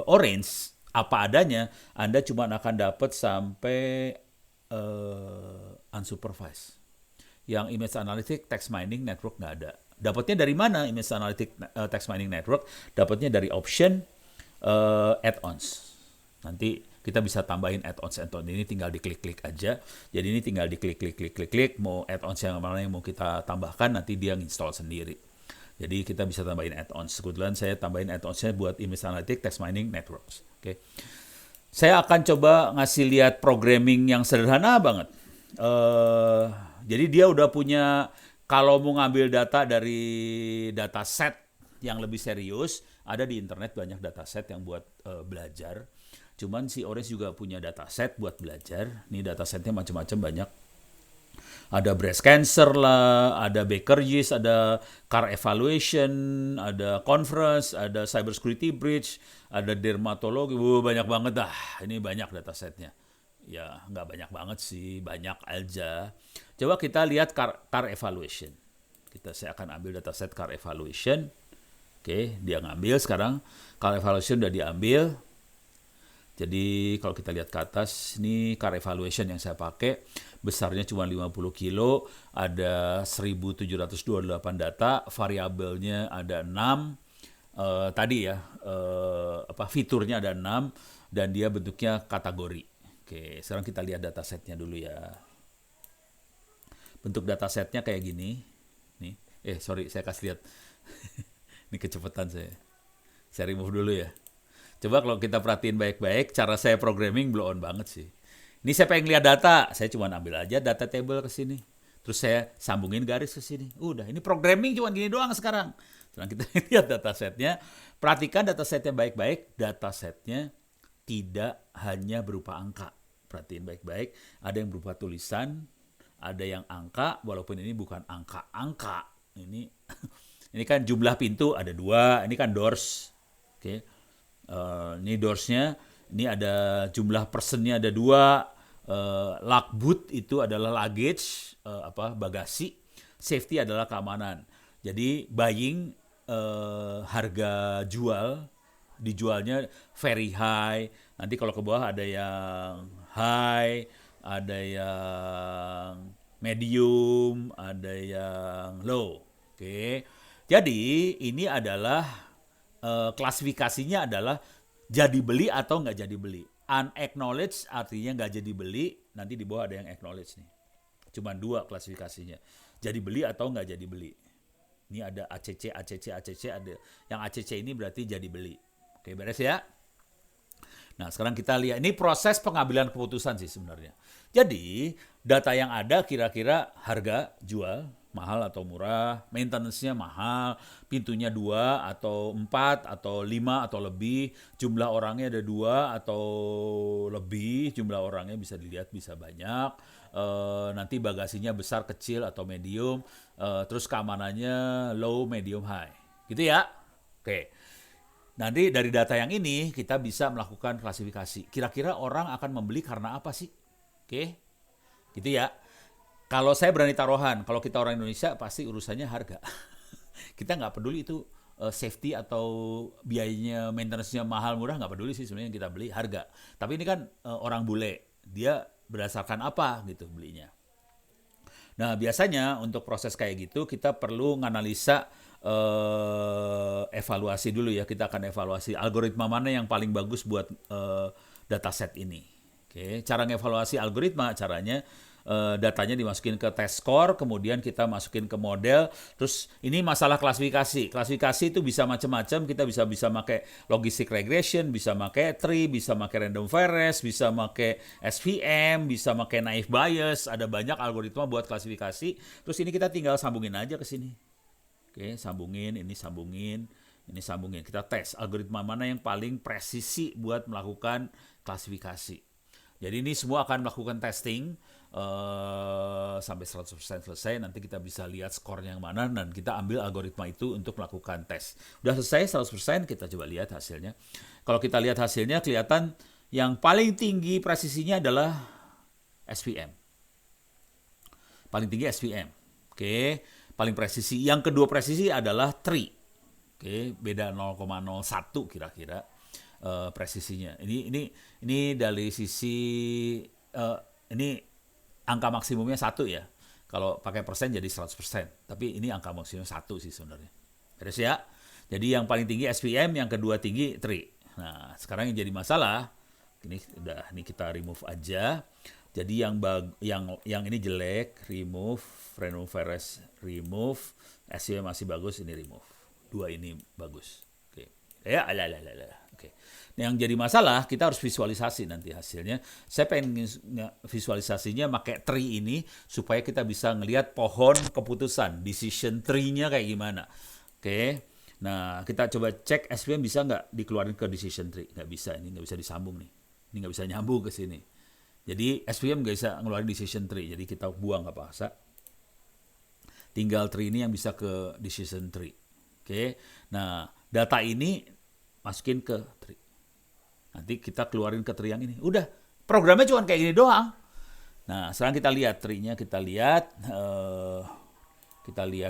Orange, apa adanya, Anda cuma akan dapat sampai unsupervised. Yang image analytic, text mining, network nggak ada. Dapatnya dari mana image analytic, text mining, network? Dapatnya dari option add-ons. Nanti kita bisa tambahin add-ons ini, tinggal diklik-klik aja. Jadi ini tinggal diklik-klik, mau add-ons yang mana yang mau kita tambahkan, nanti dia install sendiri. Jadi kita bisa tambahin add-ons. Kebetulan saya tambahin add-onsnya buat image analytic, text mining, networks. Oke. Saya akan coba ngasih lihat programming yang sederhana banget. Jadi dia udah punya, kalau mau ngambil data dari dataset yang lebih serius, ada di internet banyak dataset yang buat belajar. Cuman si Orange juga punya dataset buat belajar. Ini datasetnya macam-macam banyak. Ada breast cancer lah, ada Baker yeast, ada car evaluation, ada conference, ada cyber security breach, ada dermatologi, banyak banget dah. Ini banyak datasetnya. Ya nggak banyak banget sih, banyak aja. Coba kita lihat car evaluation. Saya akan ambil dataset car evaluation. Oke, dia ngambil sekarang. Car evaluation udah diambil. Jadi kalau kita lihat ke atas, ini car evaluation yang saya pakai. Besarnya cuma 50 kilo, ada 1728 data, variabelnya ada 6. Tadi ya, fiturnya ada 6, dan dia bentuknya kategori. Oke, sekarang kita lihat datasetnya dulu ya. Bentuk datasetnya kayak gini. Nih, sorry, saya kasih lihat. Ini kecepatan saya. Saya remove dulu ya. Coba kalau kita perhatiin baik-baik, cara saya programming blow on banget sih. Ini saya pengen lihat data, saya cuma ambil aja data table ke sini. Terus saya sambungin garis ke sini. Udah, ini programming cuma gini doang sekarang. Sekarang kita lihat datasetnya. Perhatikan datasetnya baik-baik. Datasetnya tidak hanya berupa angka. Perhatiin baik-baik. Ada yang berupa tulisan, ada yang angka, walaupun ini bukan angka-angka. Ini kan jumlah pintu ada 2, ini kan doors. Oke. Ini doorsnya, ini ada jumlah personnya ada 2. Lug boot itu adalah luggage, bagasi. Safety adalah keamanan. Jadi buying, harga jual, dijualnya very high. Nanti kalau ke bawah ada yang high, ada yang medium, ada yang low. Oke. Jadi ini adalah klasifikasinya adalah jadi beli atau nggak jadi beli. Unacknowledged artinya nggak jadi beli, nanti di bawah ada yang acknowledged nih. Cuma 2 klasifikasinya. Jadi beli atau nggak jadi beli. Ini ada ACC, ada. Yang ACC ini berarti jadi beli. Oke, beres ya? Nah, sekarang kita lihat. Ini proses pengambilan keputusan sih sebenarnya. Jadi, data yang ada kira-kira harga jual, mahal atau murah, maintenance-nya mahal, pintunya 2 atau 4 atau 5 atau lebih, jumlah orangnya ada 2 atau lebih, jumlah orangnya bisa dilihat bisa banyak, nanti bagasinya besar, kecil atau medium, terus keamanannya low, medium, high. Gitu ya? Oke. Nanti dari data yang ini kita bisa melakukan klasifikasi. Kira-kira orang akan membeli karena apa sih? Oke. Gitu ya. Kalau saya berani taruhan, kalau kita orang Indonesia pasti urusannya harga. Kita nggak peduli itu safety atau biayanya maintenance-nya mahal murah, nggak peduli sih sebenarnya yang kita beli harga. Tapi ini kan orang bule, dia berdasarkan apa gitu belinya. Nah, biasanya untuk proses kayak gitu kita perlu nganalisa evaluasi dulu ya. Kita akan evaluasi algoritma mana yang paling bagus buat dataset ini. Oke, cara ngevaluasi algoritma caranya datanya dimasukin ke test score, kemudian kita masukin ke model. Terus ini masalah klasifikasi. Klasifikasi itu bisa macam-macam. Kita bisa pakai logistic regression, bisa pakai tree, bisa pakai random forest, bisa pakai SVM, bisa pakai naive Bayes. Ada banyak algoritma buat klasifikasi. Terus ini kita tinggal sambungin aja ke sini. Oke, sambungin, ini sambungin, ini sambungin. Kita tes algoritma mana yang paling presisi buat melakukan klasifikasi. Jadi ini semua akan melakukan testing sampai 100% selesai. Nanti kita bisa lihat skornya yang mana dan kita ambil algoritma itu untuk melakukan tes. Udah selesai 100%, kita coba lihat hasilnya. Kalau kita lihat hasilnya kelihatan yang paling tinggi presisinya adalah SVM. Paling tinggi SVM. Oke, paling presisi. Yang kedua presisi adalah tree. Oke, beda 0,01 kira-kira presisinya. Ini dari sisi ini angka maksimumnya 1 ya. Kalau pakai persen jadi 100%. Tapi ini angka maksimum 1 sih sebenarnya. Beres ya? Jadi yang paling tinggi SVM, yang kedua tinggi tree. Nah, sekarang yang jadi masalah, ini kita remove aja. Jadi yang ini jelek, remove, random forest remove, SVM masih bagus, ini remove. Dua ini bagus. Oke. Ya, Oke. Nah, yang jadi masalah kita harus visualisasi nanti hasilnya. Saya pengen visualisasinya pakai tree ini supaya kita bisa ngelihat pohon keputusan, decision tree-nya kayak gimana. Oke. Nah, kita coba cek SVM bisa nggak dikeluarin ke decision tree. Nggak bisa, ini nggak bisa disambung nih. Ini nggak bisa nyambung ke sini. Jadi SVM nggak bisa ngeluarin decision tree. Jadi kita buang nggak paksa. Tinggal tree ini yang bisa ke decision tree. Oke. Nah, data ini masukin ke tree. Nanti kita keluarin ke tree yang ini. Udah, programnya cuma kayak gini doang. Nah, sekarang kita lihat tree-nya, kita lihat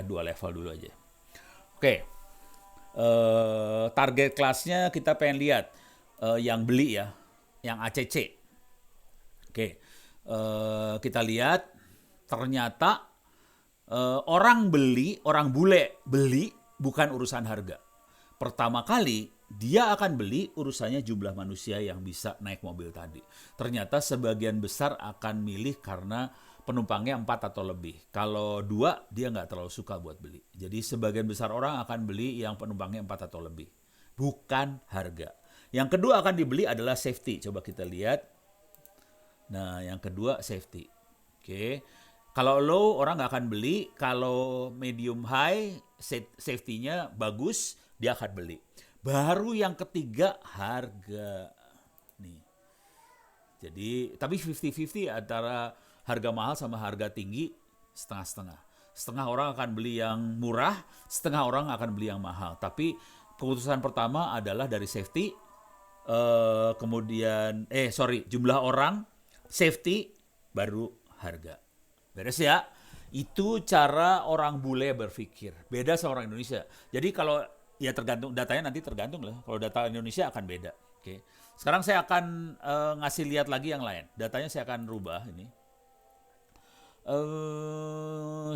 dua level dulu aja. Oke. Target kelasnya kita pengen lihat yang beli ya, yang ACC. Oke. Kita lihat ternyata orang bule beli bukan urusan harga. Pertama kali dia akan beli urusannya jumlah manusia yang bisa naik mobil tadi. Ternyata sebagian besar akan milih karena penumpangnya 4 atau lebih. Kalau 2 dia nggak terlalu suka buat beli. Jadi sebagian besar orang akan beli yang penumpangnya 4 atau lebih. Bukan harga. Yang kedua akan dibeli adalah safety. Coba kita lihat. Nah, yang kedua safety. Oke. Kalau low orang nggak akan beli. Kalau medium high safety-nya bagus, dia akan beli. Baru yang ketiga harga nih. Jadi tapi 50-50 antara harga mahal sama harga tinggi setengah-setengah. Setengah orang akan beli yang murah, setengah orang akan beli yang mahal. Tapi keputusan pertama adalah dari safety, jumlah orang, safety, baru harga. Beres ya? Itu cara orang bule berpikir. Beda sama orang Indonesia. Jadi kalau ya tergantung datanya nanti tergantung lah. Kalau data Indonesia akan beda. Oke. Sekarang saya akan ngasih lihat lagi yang lain. Datanya saya akan rubah ini.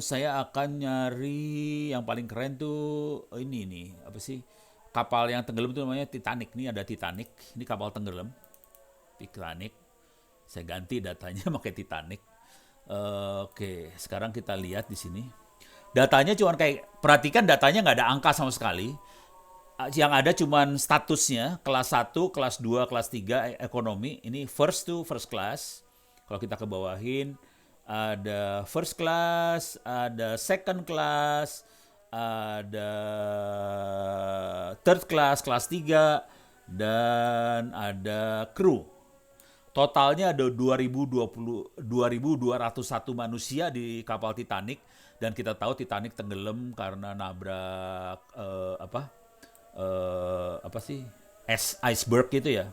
Saya akan nyari yang paling keren tuh ini nih. Apa sih? Kapal yang tenggelam itu namanya Titanic. Ini ada Titanic. Ini kapal tenggelam. Titanic. Saya ganti datanya pakai Titanic. Oke. Sekarang kita lihat di sini. Datanya cuma perhatikan datanya nggak ada angka sama sekali. Yang ada cuma statusnya, kelas 1, kelas 2, kelas 3 ekonomi. Ini first to first class. Kalau kita ke bawahin, ada first class, ada second class, ada third class, kelas 3, dan ada crew. Totalnya ada 2.201 manusia di kapal Titanic. Dan kita tahu Titanic tenggelam karena nabrak iceberg gitu ya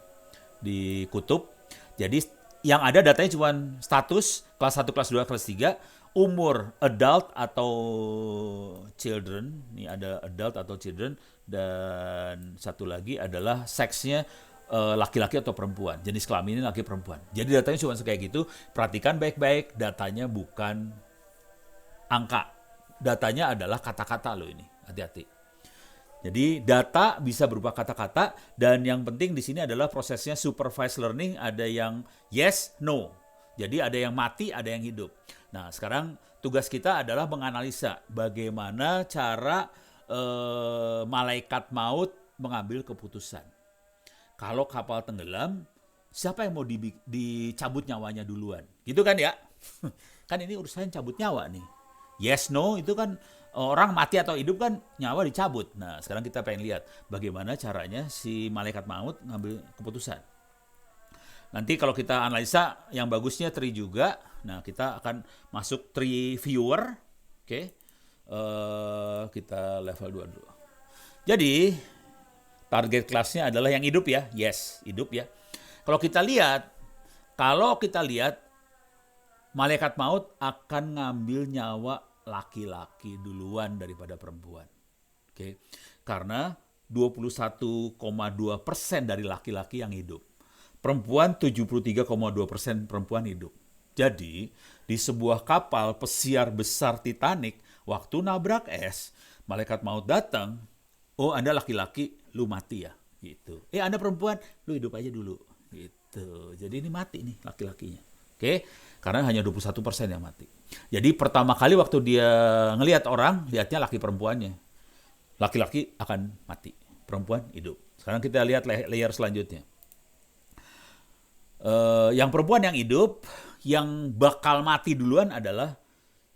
di kutub. Jadi yang ada datanya cuma status kelas 1, kelas 2, kelas 3, umur adult atau children. Ini ada adult atau children, dan satu lagi adalah seksnya laki-laki atau perempuan, jenis kelaminnya laki perempuan. Jadi datanya cuma kayak gitu. Perhatikan baik-baik, datanya bukan angka. Datanya adalah kata-kata loh ini. Hati-hati. Jadi data bisa berupa kata-kata, dan yang penting di sini adalah prosesnya supervised learning, ada yang yes, no. Jadi ada yang mati, ada yang hidup. Nah, sekarang tugas kita adalah menganalisa bagaimana cara malaikat maut mengambil keputusan. Kalau kapal tenggelam, siapa yang mau dicabut nyawanya duluan? Gitu kan ya? Kan ini urusan cabut nyawa nih. Yes, no, itu kan orang mati atau hidup kan nyawa dicabut. Nah, sekarang kita pengen lihat bagaimana caranya si malaikat maut ngambil keputusan. Nanti kalau kita analisa, yang bagusnya tree juga. Nah, kita akan masuk tree viewer. Oke. Kita level 2 dulu. Jadi, target kelasnya adalah yang hidup ya. Yes, hidup ya. Kalau kita lihat, malaikat maut akan ngambil nyawa laki-laki duluan daripada perempuan. Oke. Karena 21,2% dari laki-laki yang hidup. Perempuan 73,2% perempuan hidup. Jadi, di sebuah kapal pesiar besar Titanic, waktu nabrak es, malaikat maut datang, oh Anda laki-laki, lu mati ya. Gitu. Anda perempuan, lu hidup aja dulu. Gitu. Jadi ini mati nih laki-lakinya. Oke, karena hanya 21% yang mati. Jadi pertama kali waktu dia ngelihat orang, lihatnya laki perempuannya. Laki-laki akan mati, perempuan hidup. Sekarang kita lihat layer selanjutnya. Yang perempuan yang hidup, yang bakal mati duluan adalah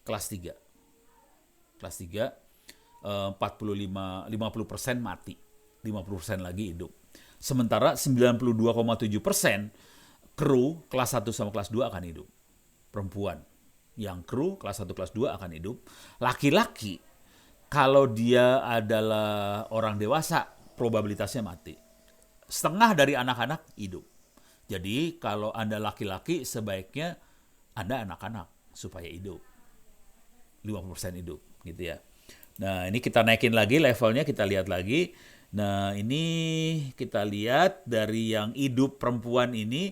kelas 3. Kelas 3, 50% mati, 50% lagi hidup. Sementara 92,7% kru kelas 1 sama kelas 2 akan hidup. Perempuan yang kru kelas 1 kelas 2 akan hidup. Laki-laki kalau dia adalah orang dewasa probabilitasnya mati. Setengah dari anak-anak hidup. Jadi kalau Anda laki-laki sebaiknya Anda anak-anak supaya hidup. 50% hidup gitu ya. Nah, ini kita naikin lagi levelnya, kita lihat lagi. Nah, ini kita lihat dari yang hidup perempuan ini.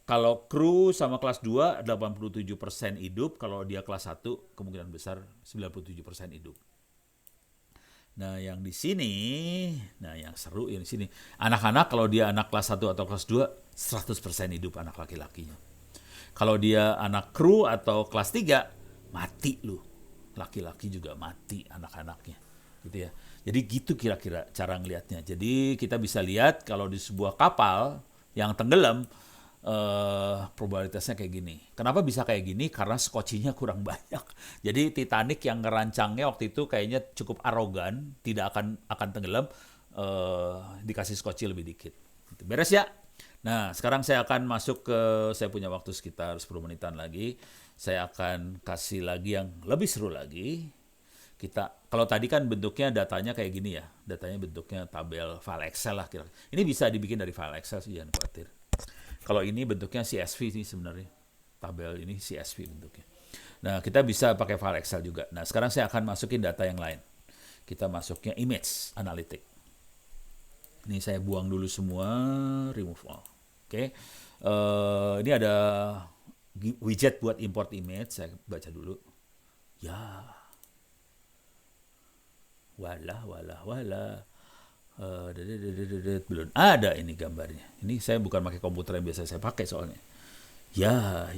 Kalau kru sama kelas 2, 87% hidup. Kalau dia kelas 1, kemungkinan besar 97% hidup. Nah, yang di sini, nah yang seru yang di sini. Anak-anak kalau dia anak kelas 1 atau kelas 2, 100% hidup anak laki-lakinya. Kalau dia anak kru atau kelas 3, mati lu. Laki-laki juga mati anak-anaknya. Gitu ya. Jadi gitu kira-kira cara ngelihatnya. Jadi kita bisa lihat kalau di sebuah kapal yang tenggelam, probabilitasnya kayak gini. Kenapa bisa kayak gini? Karena skocinya kurang banyak. Jadi Titanic yang ngerancangnya waktu itu kayaknya cukup arogan, tidak akan tenggelam, dikasih skoci lebih dikit. Beres ya? Nah, sekarang saya akan masuk ke, saya punya waktu sekitar 10 menitan lagi. Saya akan kasih lagi yang lebih seru lagi. Kalau tadi kan bentuknya datanya kayak gini ya. Datanya bentuknya tabel file Excel lah kira-kira. Ini bisa dibikin dari file Excel sih, jangan khawatir. Kalau ini bentuknya CSV sih sebenarnya. Tabel ini CSV bentuknya. Nah, kita bisa pakai file Excel juga. Nah, sekarang saya akan masukin data yang lain. Kita masuknya image analytic. Ini saya buang dulu semua, remove all. Oke. Ini ada widget buat import image, saya baca dulu. Ya. Walah. Belum ada ini gambarnya. Ini saya bukan pakai komputer yang biasa saya pakai soalnya. Ya.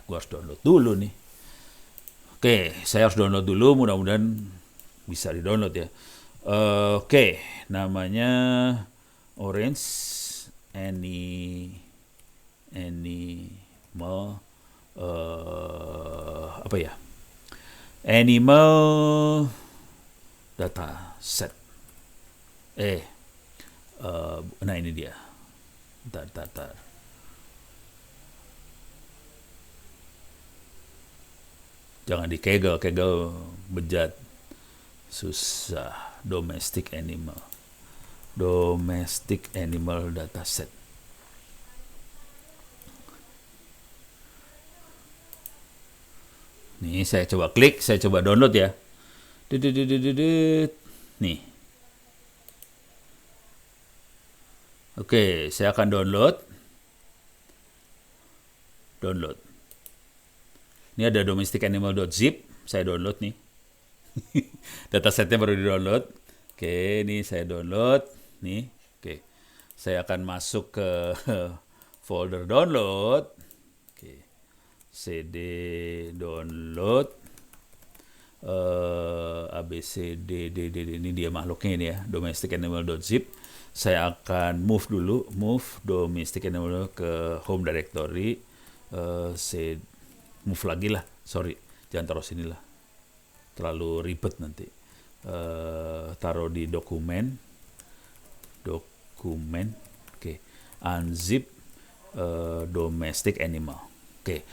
Gua harus download dulu nih. Oke, saya harus download dulu. Mudah-mudahan bisa di-download ya. Oke, namanya Orange Animal apa ya? Animal data set. Nah ini dia. Bentar. Jangan dikegel bejat. Susah. Domestic animal dataset. Nih saya coba klik, saya coba download ya. Nih. Oke, saya akan download. Ini ada domesticanimal.zip, saya download nih. Datasetnya baru di-download. Oke, ini saya download nih. Oke. Saya akan masuk ke folder download. Oke. CD download ABCD ini dia makhluknya ini ya, domesticanimal.zip. Saya akan move domesticanimal ke home directory. Move lagi lah, sorry, jangan taruh sini lah, terlalu ribet nanti. Taruh di dokumen, oke, unzip domestic animal. Oke,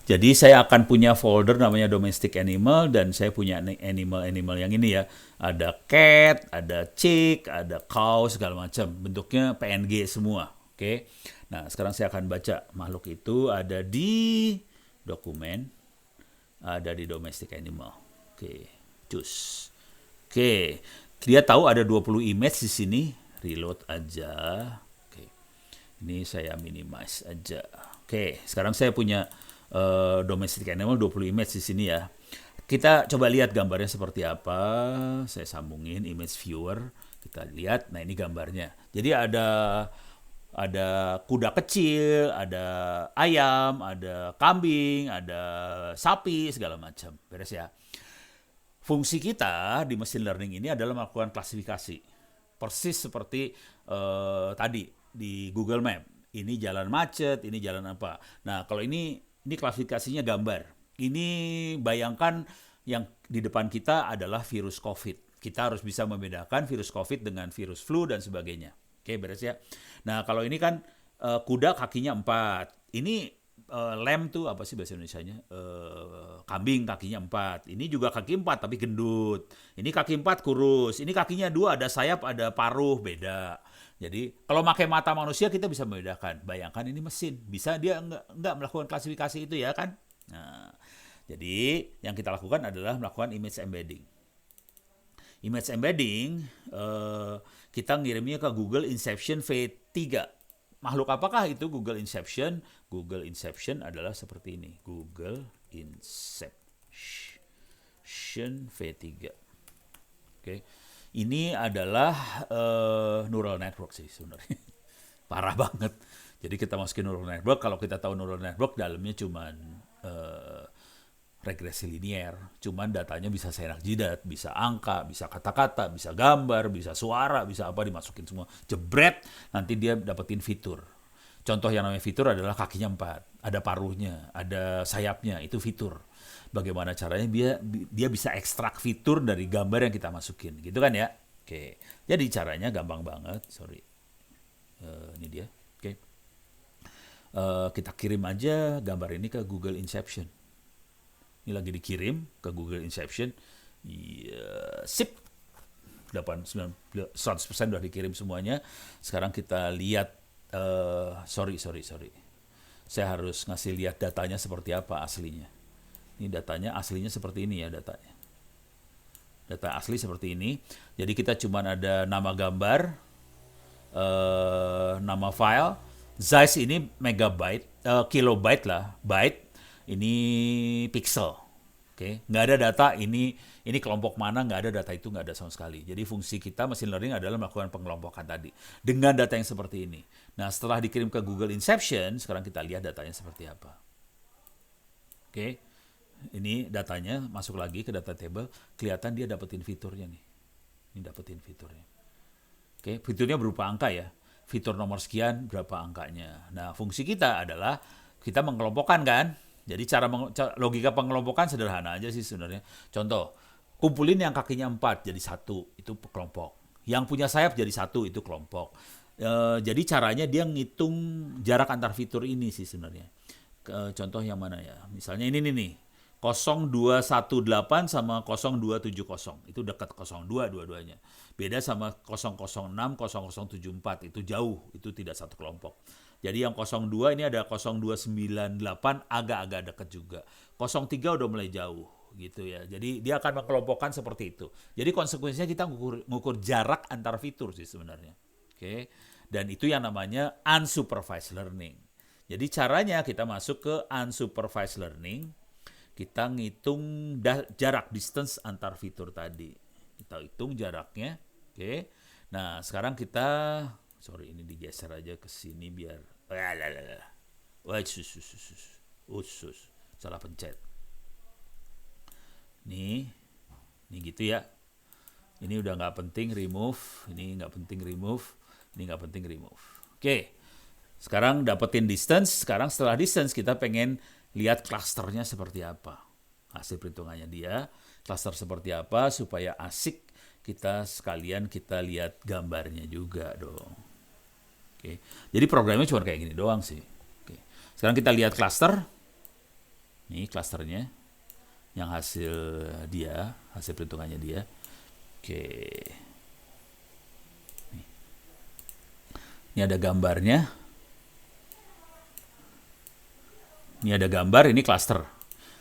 jadi saya akan punya folder namanya domestic animal dan saya punya animal yang ini ya, ada cat, ada chick, ada cow, segala macam, bentuknya PNG semua. Oke, nah sekarang saya akan baca makhluk itu ada di dokumen, ada di domestic animal. Oke, cus. Oke, dia tahu ada 20 image di sini. Reload aja. Oke, ini saya minimize aja. Oke, sekarang saya punya domestic animal 20 image di sini ya. Kita coba lihat gambarnya seperti apa. Saya sambungin image viewer. Kita lihat. Nah, ini gambarnya. Jadi ada kuda kecil, ada ayam, ada kambing, ada sapi, segala macam. Beres ya. Fungsi kita di machine learning ini adalah melakukan klasifikasi. Persis seperti tadi di Google Map. Ini jalan macet, ini jalan apa. Nah, kalau ini klasifikasinya gambar. Ini bayangkan yang di depan kita adalah virus COVID. Kita harus bisa membedakan virus COVID dengan virus flu dan sebagainya. Oke, beres ya. Nah, kalau ini kan kuda kakinya 4. Ini lamb tuh apa sih bahasa Indonesianya? Kambing kakinya 4. Ini juga kaki 4 tapi gendut. Ini kaki 4 kurus. Ini kakinya 2, ada sayap, ada paruh, beda. Jadi kalau pakai mata manusia kita bisa membedakan. Bayangkan ini mesin, bisa dia enggak melakukan klasifikasi itu ya kan? Nah, jadi yang kita lakukan adalah melakukan image embedding. Image embedding kita ngirimnya ke Google Inception V3. Makhluk apakah itu Google Inception? Google Inception adalah seperti ini. Google Inception V3. Oke. Ini adalah neural network sih sebenarnya. Parah banget. Jadi kita masukin neural network. Kalau kita tahu neural network dalamnya cuman regresi linier, cuman datanya bisa senak jidat, bisa angka, bisa kata-kata, bisa gambar, bisa suara, bisa apa, dimasukin semua, jebret, nanti dia dapetin fitur. Contoh yang namanya fitur adalah kakinya 4, ada paruhnya, ada sayapnya, itu fitur. Bagaimana caranya dia bisa ekstrak fitur dari gambar yang kita masukin, gitu kan ya? Oke, jadi caranya gampang banget, sorry. Ini dia, oke. Kita kirim aja gambar ini ke Google Inception. Ini lagi dikirim ke Google Inception. Ya, sip. 100% sudah dikirim semuanya. Sekarang kita lihat sorry. Saya harus ngasih lihat datanya seperti apa aslinya. Ini datanya aslinya seperti ini ya datanya. Data asli seperti ini. Jadi kita cuma ada nama gambar, nama file, size ini megabyte, kilobyte lah, byte. Ini pixel, oke? Nggak ada data ini kelompok mana, nggak ada data itu, nggak ada sama sekali. Jadi fungsi kita machine learning adalah melakukan pengelompokan tadi dengan data yang seperti ini. Nah, setelah dikirim ke Google Inception, sekarang kita lihat datanya seperti apa. Oke, ini datanya masuk lagi ke data table, kelihatan dia dapetin fiturnya nih. Ini dapetin fiturnya. Oke, fiturnya berupa angka ya. Fitur nomor sekian berapa angkanya. Nah, fungsi kita adalah kita mengelompokkan kan. Jadi logika pengelompokan sederhana aja sih sebenarnya. Contoh, kumpulin yang kakinya 4 jadi 1, itu kelompok. Yang punya sayap jadi 1, itu kelompok. Jadi caranya dia ngitung jarak antar fitur ini sih sebenarnya. Contoh yang mana ya? Misalnya ini nih. 0218 sama 0270. Itu dekat 02 dua-duanya. Beda sama 006, 0074. Itu jauh, itu tidak satu kelompok. Jadi yang 02 ini ada 0298 agak-agak dekat juga. 03 udah mulai jauh gitu ya. Jadi dia akan mengelompokkan seperti itu. Jadi konsekuensinya kita ngukur jarak antar fitur sih sebenarnya. Oke. Dan itu yang namanya unsupervised learning. Jadi caranya kita masuk ke unsupervised learning, kita ngitung jarak distance antar fitur tadi. Kita hitung jaraknya. Oke. Nah, sekarang kita ini digeser aja ke sini biar salah pencet. Ini gitu ya. Ini udah nggak penting remove, ini nggak penting remove, ini nggak penting remove. Oke, sekarang dapetin distance. Sekarang setelah distance kita pengen lihat klasternya seperti apa. Hasil perhitungannya dia, klaster seperti apa supaya asik kita sekalian kita lihat gambarnya juga dong. Oke, jadi programnya cuma kayak gini doang sih. Oke, sekarang kita lihat klaster. Nih klasternya, yang hasil perhitungannya dia. Oke. Ini ada gambarnya. Ini ada gambar, ini cluster.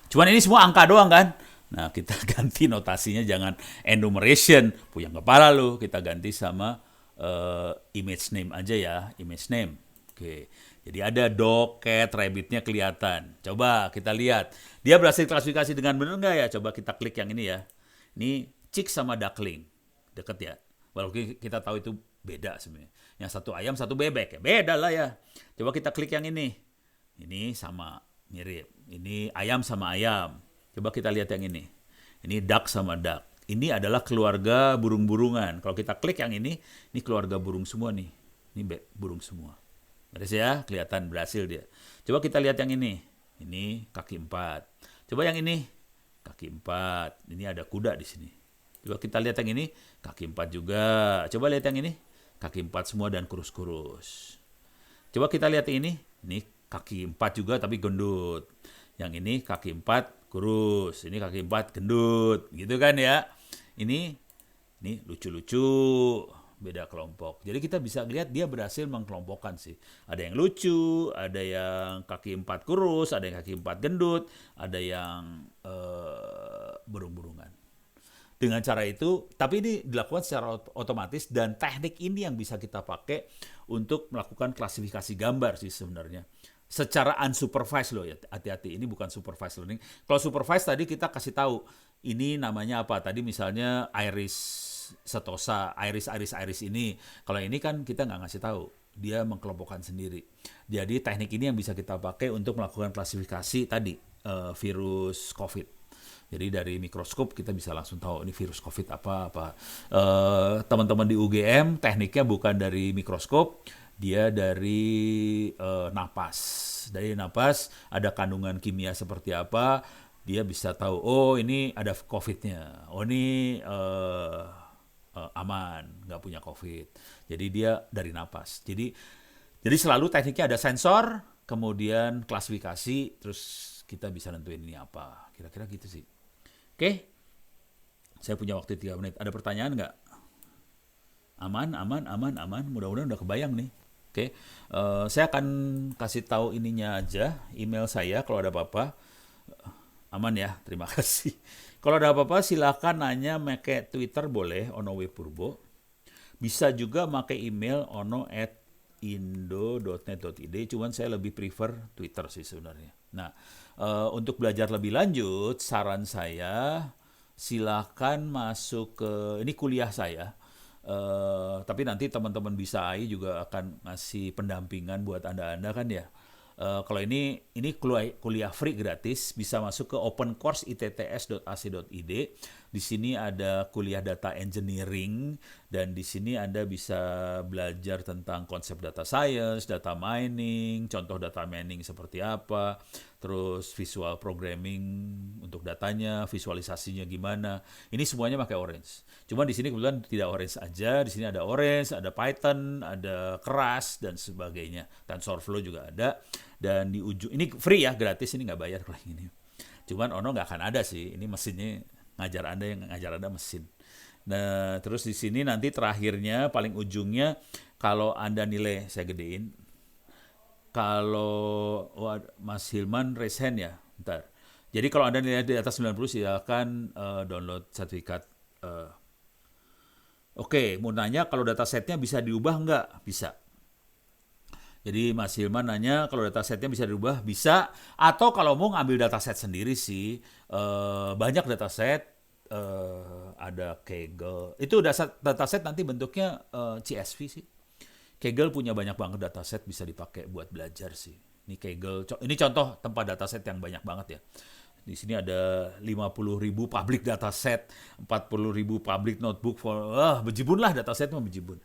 Cuman ini semua angka doang kan? Nah, kita ganti notasinya jangan enumeration, puyeng kepala lu. Kita ganti sama image name aja ya, image name. Oke. Jadi ada dog, cat, rabbit-nya kelihatan. Coba kita lihat. Dia berhasil klasifikasi dengan benar nggak ya? Coba kita klik yang ini ya. Ini chick sama duckling. Deket ya. Walaupun kita tahu itu beda sebenarnya. Yang satu ayam, satu bebek. Ya beda lah ya. Coba kita klik yang ini. Ini sama, mirip. Ini ayam sama ayam. Coba kita lihat yang ini. Ini duck sama duck. Ini adalah keluarga burung-burungan. Kalau kita klik yang ini keluarga burung semua nih. Ini burung semua. Beres ya, kelihatan berhasil dia. Coba kita lihat yang ini. Ini kaki 4. Coba yang ini, kaki 4. Ini ada kuda di sini. Coba kita lihat yang ini, kaki 4 juga. Coba lihat yang ini, kaki 4 semua dan kurus-kurus. Coba kita lihat ini kaki 4 juga tapi gendut. Yang ini kaki 4 kurus, ini kaki 4 gendut, gitu kan ya. Ini lucu-lucu, beda kelompok. Jadi kita bisa lihat dia berhasil mengkelompokkan sih. Ada yang lucu, ada yang kaki 4 kurus, ada yang kaki 4 gendut, ada yang burung-burungan. Dengan cara itu, tapi ini dilakukan secara otomatis dan teknik ini yang bisa kita pakai untuk melakukan klasifikasi gambar sih sebenarnya. Secara unsupervised loh ya, hati-hati, ini bukan supervised learning. Kalau supervised tadi kita kasih tahu, ini namanya apa? Tadi misalnya iris setosa, iris ini. Kalau ini kan kita nggak ngasih tahu, dia mengkelompokkan sendiri. Jadi teknik ini yang bisa kita pakai untuk melakukan klasifikasi tadi, virus COVID. Jadi dari mikroskop kita bisa langsung tahu ini virus COVID apa. Teman-teman di UGM tekniknya bukan dari mikroskop, dia dari napas. Dari napas ada kandungan kimia seperti apa, dia bisa tahu, oh ini ada COVID-nya, oh ini aman, nggak punya COVID. Jadi dia dari napas. Jadi selalu tekniknya ada sensor, kemudian klasifikasi, terus kita bisa nentuin ini apa. Kira-kira gitu sih. Oke, saya punya waktu 3 menit. Ada pertanyaan nggak? Aman. Mudah-mudahan udah kebayang nih. Oke, saya akan kasih tahu ininya aja, email saya kalau ada apa-apa. Aman ya, terima kasih. Kalau ada apa-apa silakan nanya pakai Twitter boleh, ono.w.purbo. Bisa juga pakai email ono@indo.net.id, cuman saya lebih prefer Twitter sih sebenarnya. Nah, untuk belajar lebih lanjut, saran saya silakan masuk ke, ini kuliah saya, tapi nanti teman-teman Bisa AI juga akan ngasih pendampingan buat Anda kan ya. Kalau ini kuliah free gratis, bisa masuk ke open course itts.ac.id. Di sini ada kuliah data engineering dan di sini Anda bisa belajar tentang konsep data science, data mining, contoh data mining seperti apa, terus visual programming untuk datanya, visualisasinya gimana. Ini semuanya pakai Orange. Cuma di sini kebetulan tidak Orange aja, di sini ada Orange, ada Python, ada Keras dan sebagainya. TensorFlow juga ada. Dan di ujung ini free ya, gratis, ini nggak bayar kalau ini. Cuman Ono nggak akan ada sih, ini mesinnya ngajar Anda mesin. Nah, terus di sini nanti terakhirnya paling ujungnya kalau Anda nilai saya gedein. Kalau Mas Hilman raise hand ya, bentar. Jadi kalau Anda nilai di atas 90 silakan download sertifikat. Oke, mau nanya kalau datasetnya bisa diubah nggak? Bisa. Jadi Mas Hilman nanya kalau datasetnya bisa dirubah, bisa. Atau kalau mau ngambil dataset sendiri sih, banyak dataset, ada Kaggle. Itu dataset nanti bentuknya CSV sih. Kaggle punya banyak banget dataset bisa dipakai buat belajar sih. Ini Kaggle, ini contoh tempat dataset yang banyak banget ya. Di sini ada 50.000 public dataset, 40.000 public notebook, bejibun lah dataset mah bejibun.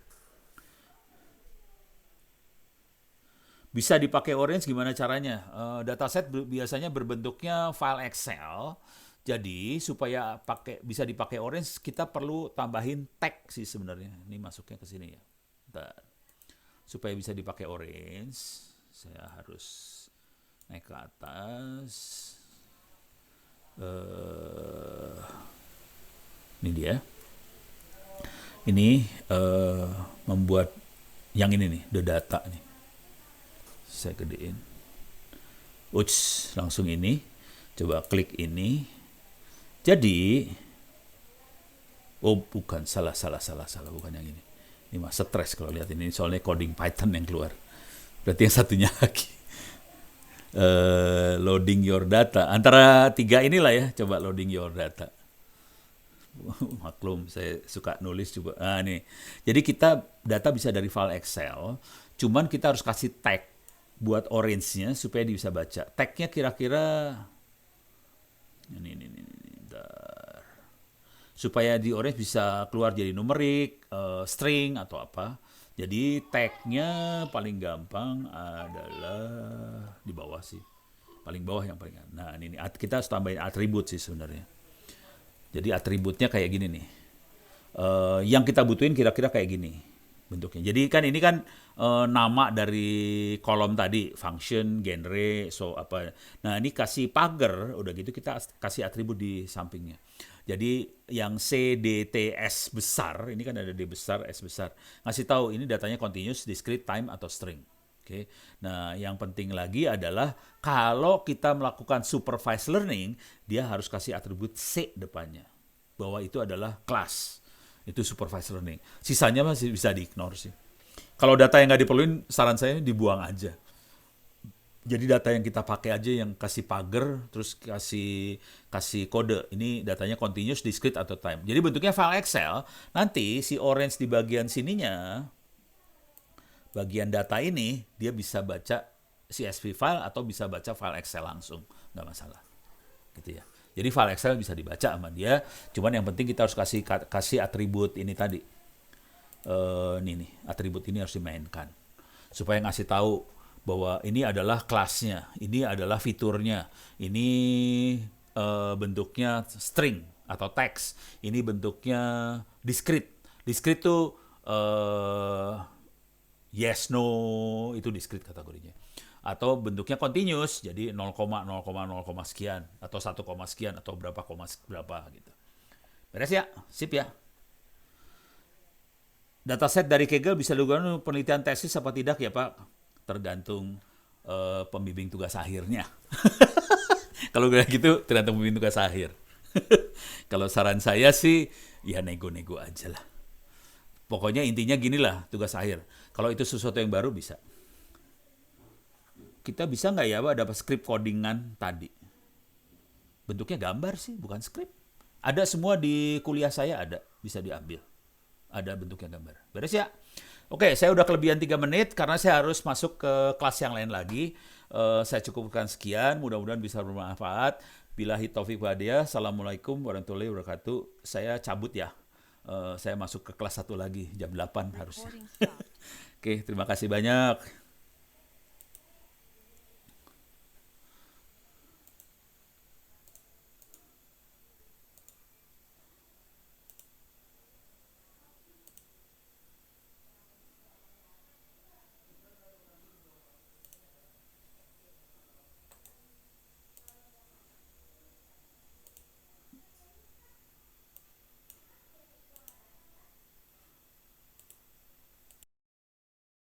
Bisa dipakai Orange gimana caranya? Dataset biasanya berbentuknya file Excel. Jadi supaya bisa dipakai Orange kita perlu tambahin tag sih sebenarnya. Ini masuknya ke sini ya. Bentar. Supaya bisa dipakai Orange, saya harus naik ke atas. Ini dia. Ini membuat yang ini nih, the data nih. Saya gedein. Uts, langsung ini. Coba klik ini. Jadi, bukan, salah, bukan yang ini. Ini mah stres kalau lihat ini, soalnya coding Python yang keluar. Berarti yang satunya lagi. Loading your data. Antara 3 inilah ya, coba loading your data. Maklum, saya suka nulis juga. Nah, nih. Jadi data bisa dari file Excel, cuman kita harus kasih tag buat orange-nya supaya dia bisa baca. Tag-nya kira-kira ini. Supaya di orange bisa keluar jadi numerik, string atau apa. Jadi tag-nya paling gampang adalah di bawah sih. Paling bawah yang paling. Nah, ini kita harus tambahin atribut sih sebenarnya. Jadi atributnya kayak gini nih. Yang kita butuhin kira-kira kayak gini bentuknya. Jadi kan ini kan nama dari kolom tadi, function, genre, so apa. Nah, ini kasih pagar, udah gitu kita kasih atribut di sampingnya. Jadi yang C, D, T, S besar, ini kan ada D besar, S besar. Ngasih tahu ini datanya continuous, discrete, time, atau string. Oke. Nah, yang penting lagi adalah kalau kita melakukan supervised learning, dia harus kasih atribut C depannya. Bahwa itu adalah kelas. Itu supervised learning. Sisanya masih bisa di-ignore sih. Kalau data yang nggak diperluin, saran saya dibuang aja. Jadi data yang kita pakai aja yang kasih pagar, terus kasih kode. Ini datanya continuous, discrete, atau time. Jadi bentuknya file Excel. Nanti si orange di bagian sininya, bagian data ini, dia bisa baca CSV file atau bisa baca file Excel langsung. Nggak masalah. Gitu ya. Jadi file Excel bisa dibaca sama dia, cuman yang penting kita harus kasih atribut ini tadi. Ini nih, atribut ini harus dimainkan. Supaya ngasih tahu bahwa ini adalah kelasnya, ini adalah fiturnya, ini bentuknya string atau text, ini bentuknya discrete. Discrete tuh yes, no, itu discrete kategorinya. Atau bentuknya continuous, jadi 0,0,0, sekian, atau 1, sekian, atau berapa, berapa gitu. Beres ya? Sip ya? Dataset dari Kaggle bisa dilakukan penelitian tesis apa tidak ya Pak? Tergantung pembimbing tugas akhirnya. Kalau kayak gitu, tergantung pembimbing tugas akhir. Kalau saran saya sih, ya nego-nego aja lah. Pokoknya intinya gini lah tugas akhir. Kalau itu sesuatu yang baru bisa. Kita bisa nggak ya Pak dapat script codingan tadi? Bentuknya gambar sih, bukan script. Ada semua di kuliah saya ada, bisa diambil. Ada bentuknya gambar. Beres ya? Oke, saya udah kelebihan 3 menit karena saya harus masuk ke kelas yang lain lagi. Saya cukupkan sekian, mudah-mudahan bisa bermanfaat. Billahi taufiq walhidayah. Assalamualaikum warahmatullahi wabarakatuh. Saya cabut ya. Saya masuk ke kelas 1 lagi, jam 8 harusnya. Oke, terima kasih banyak.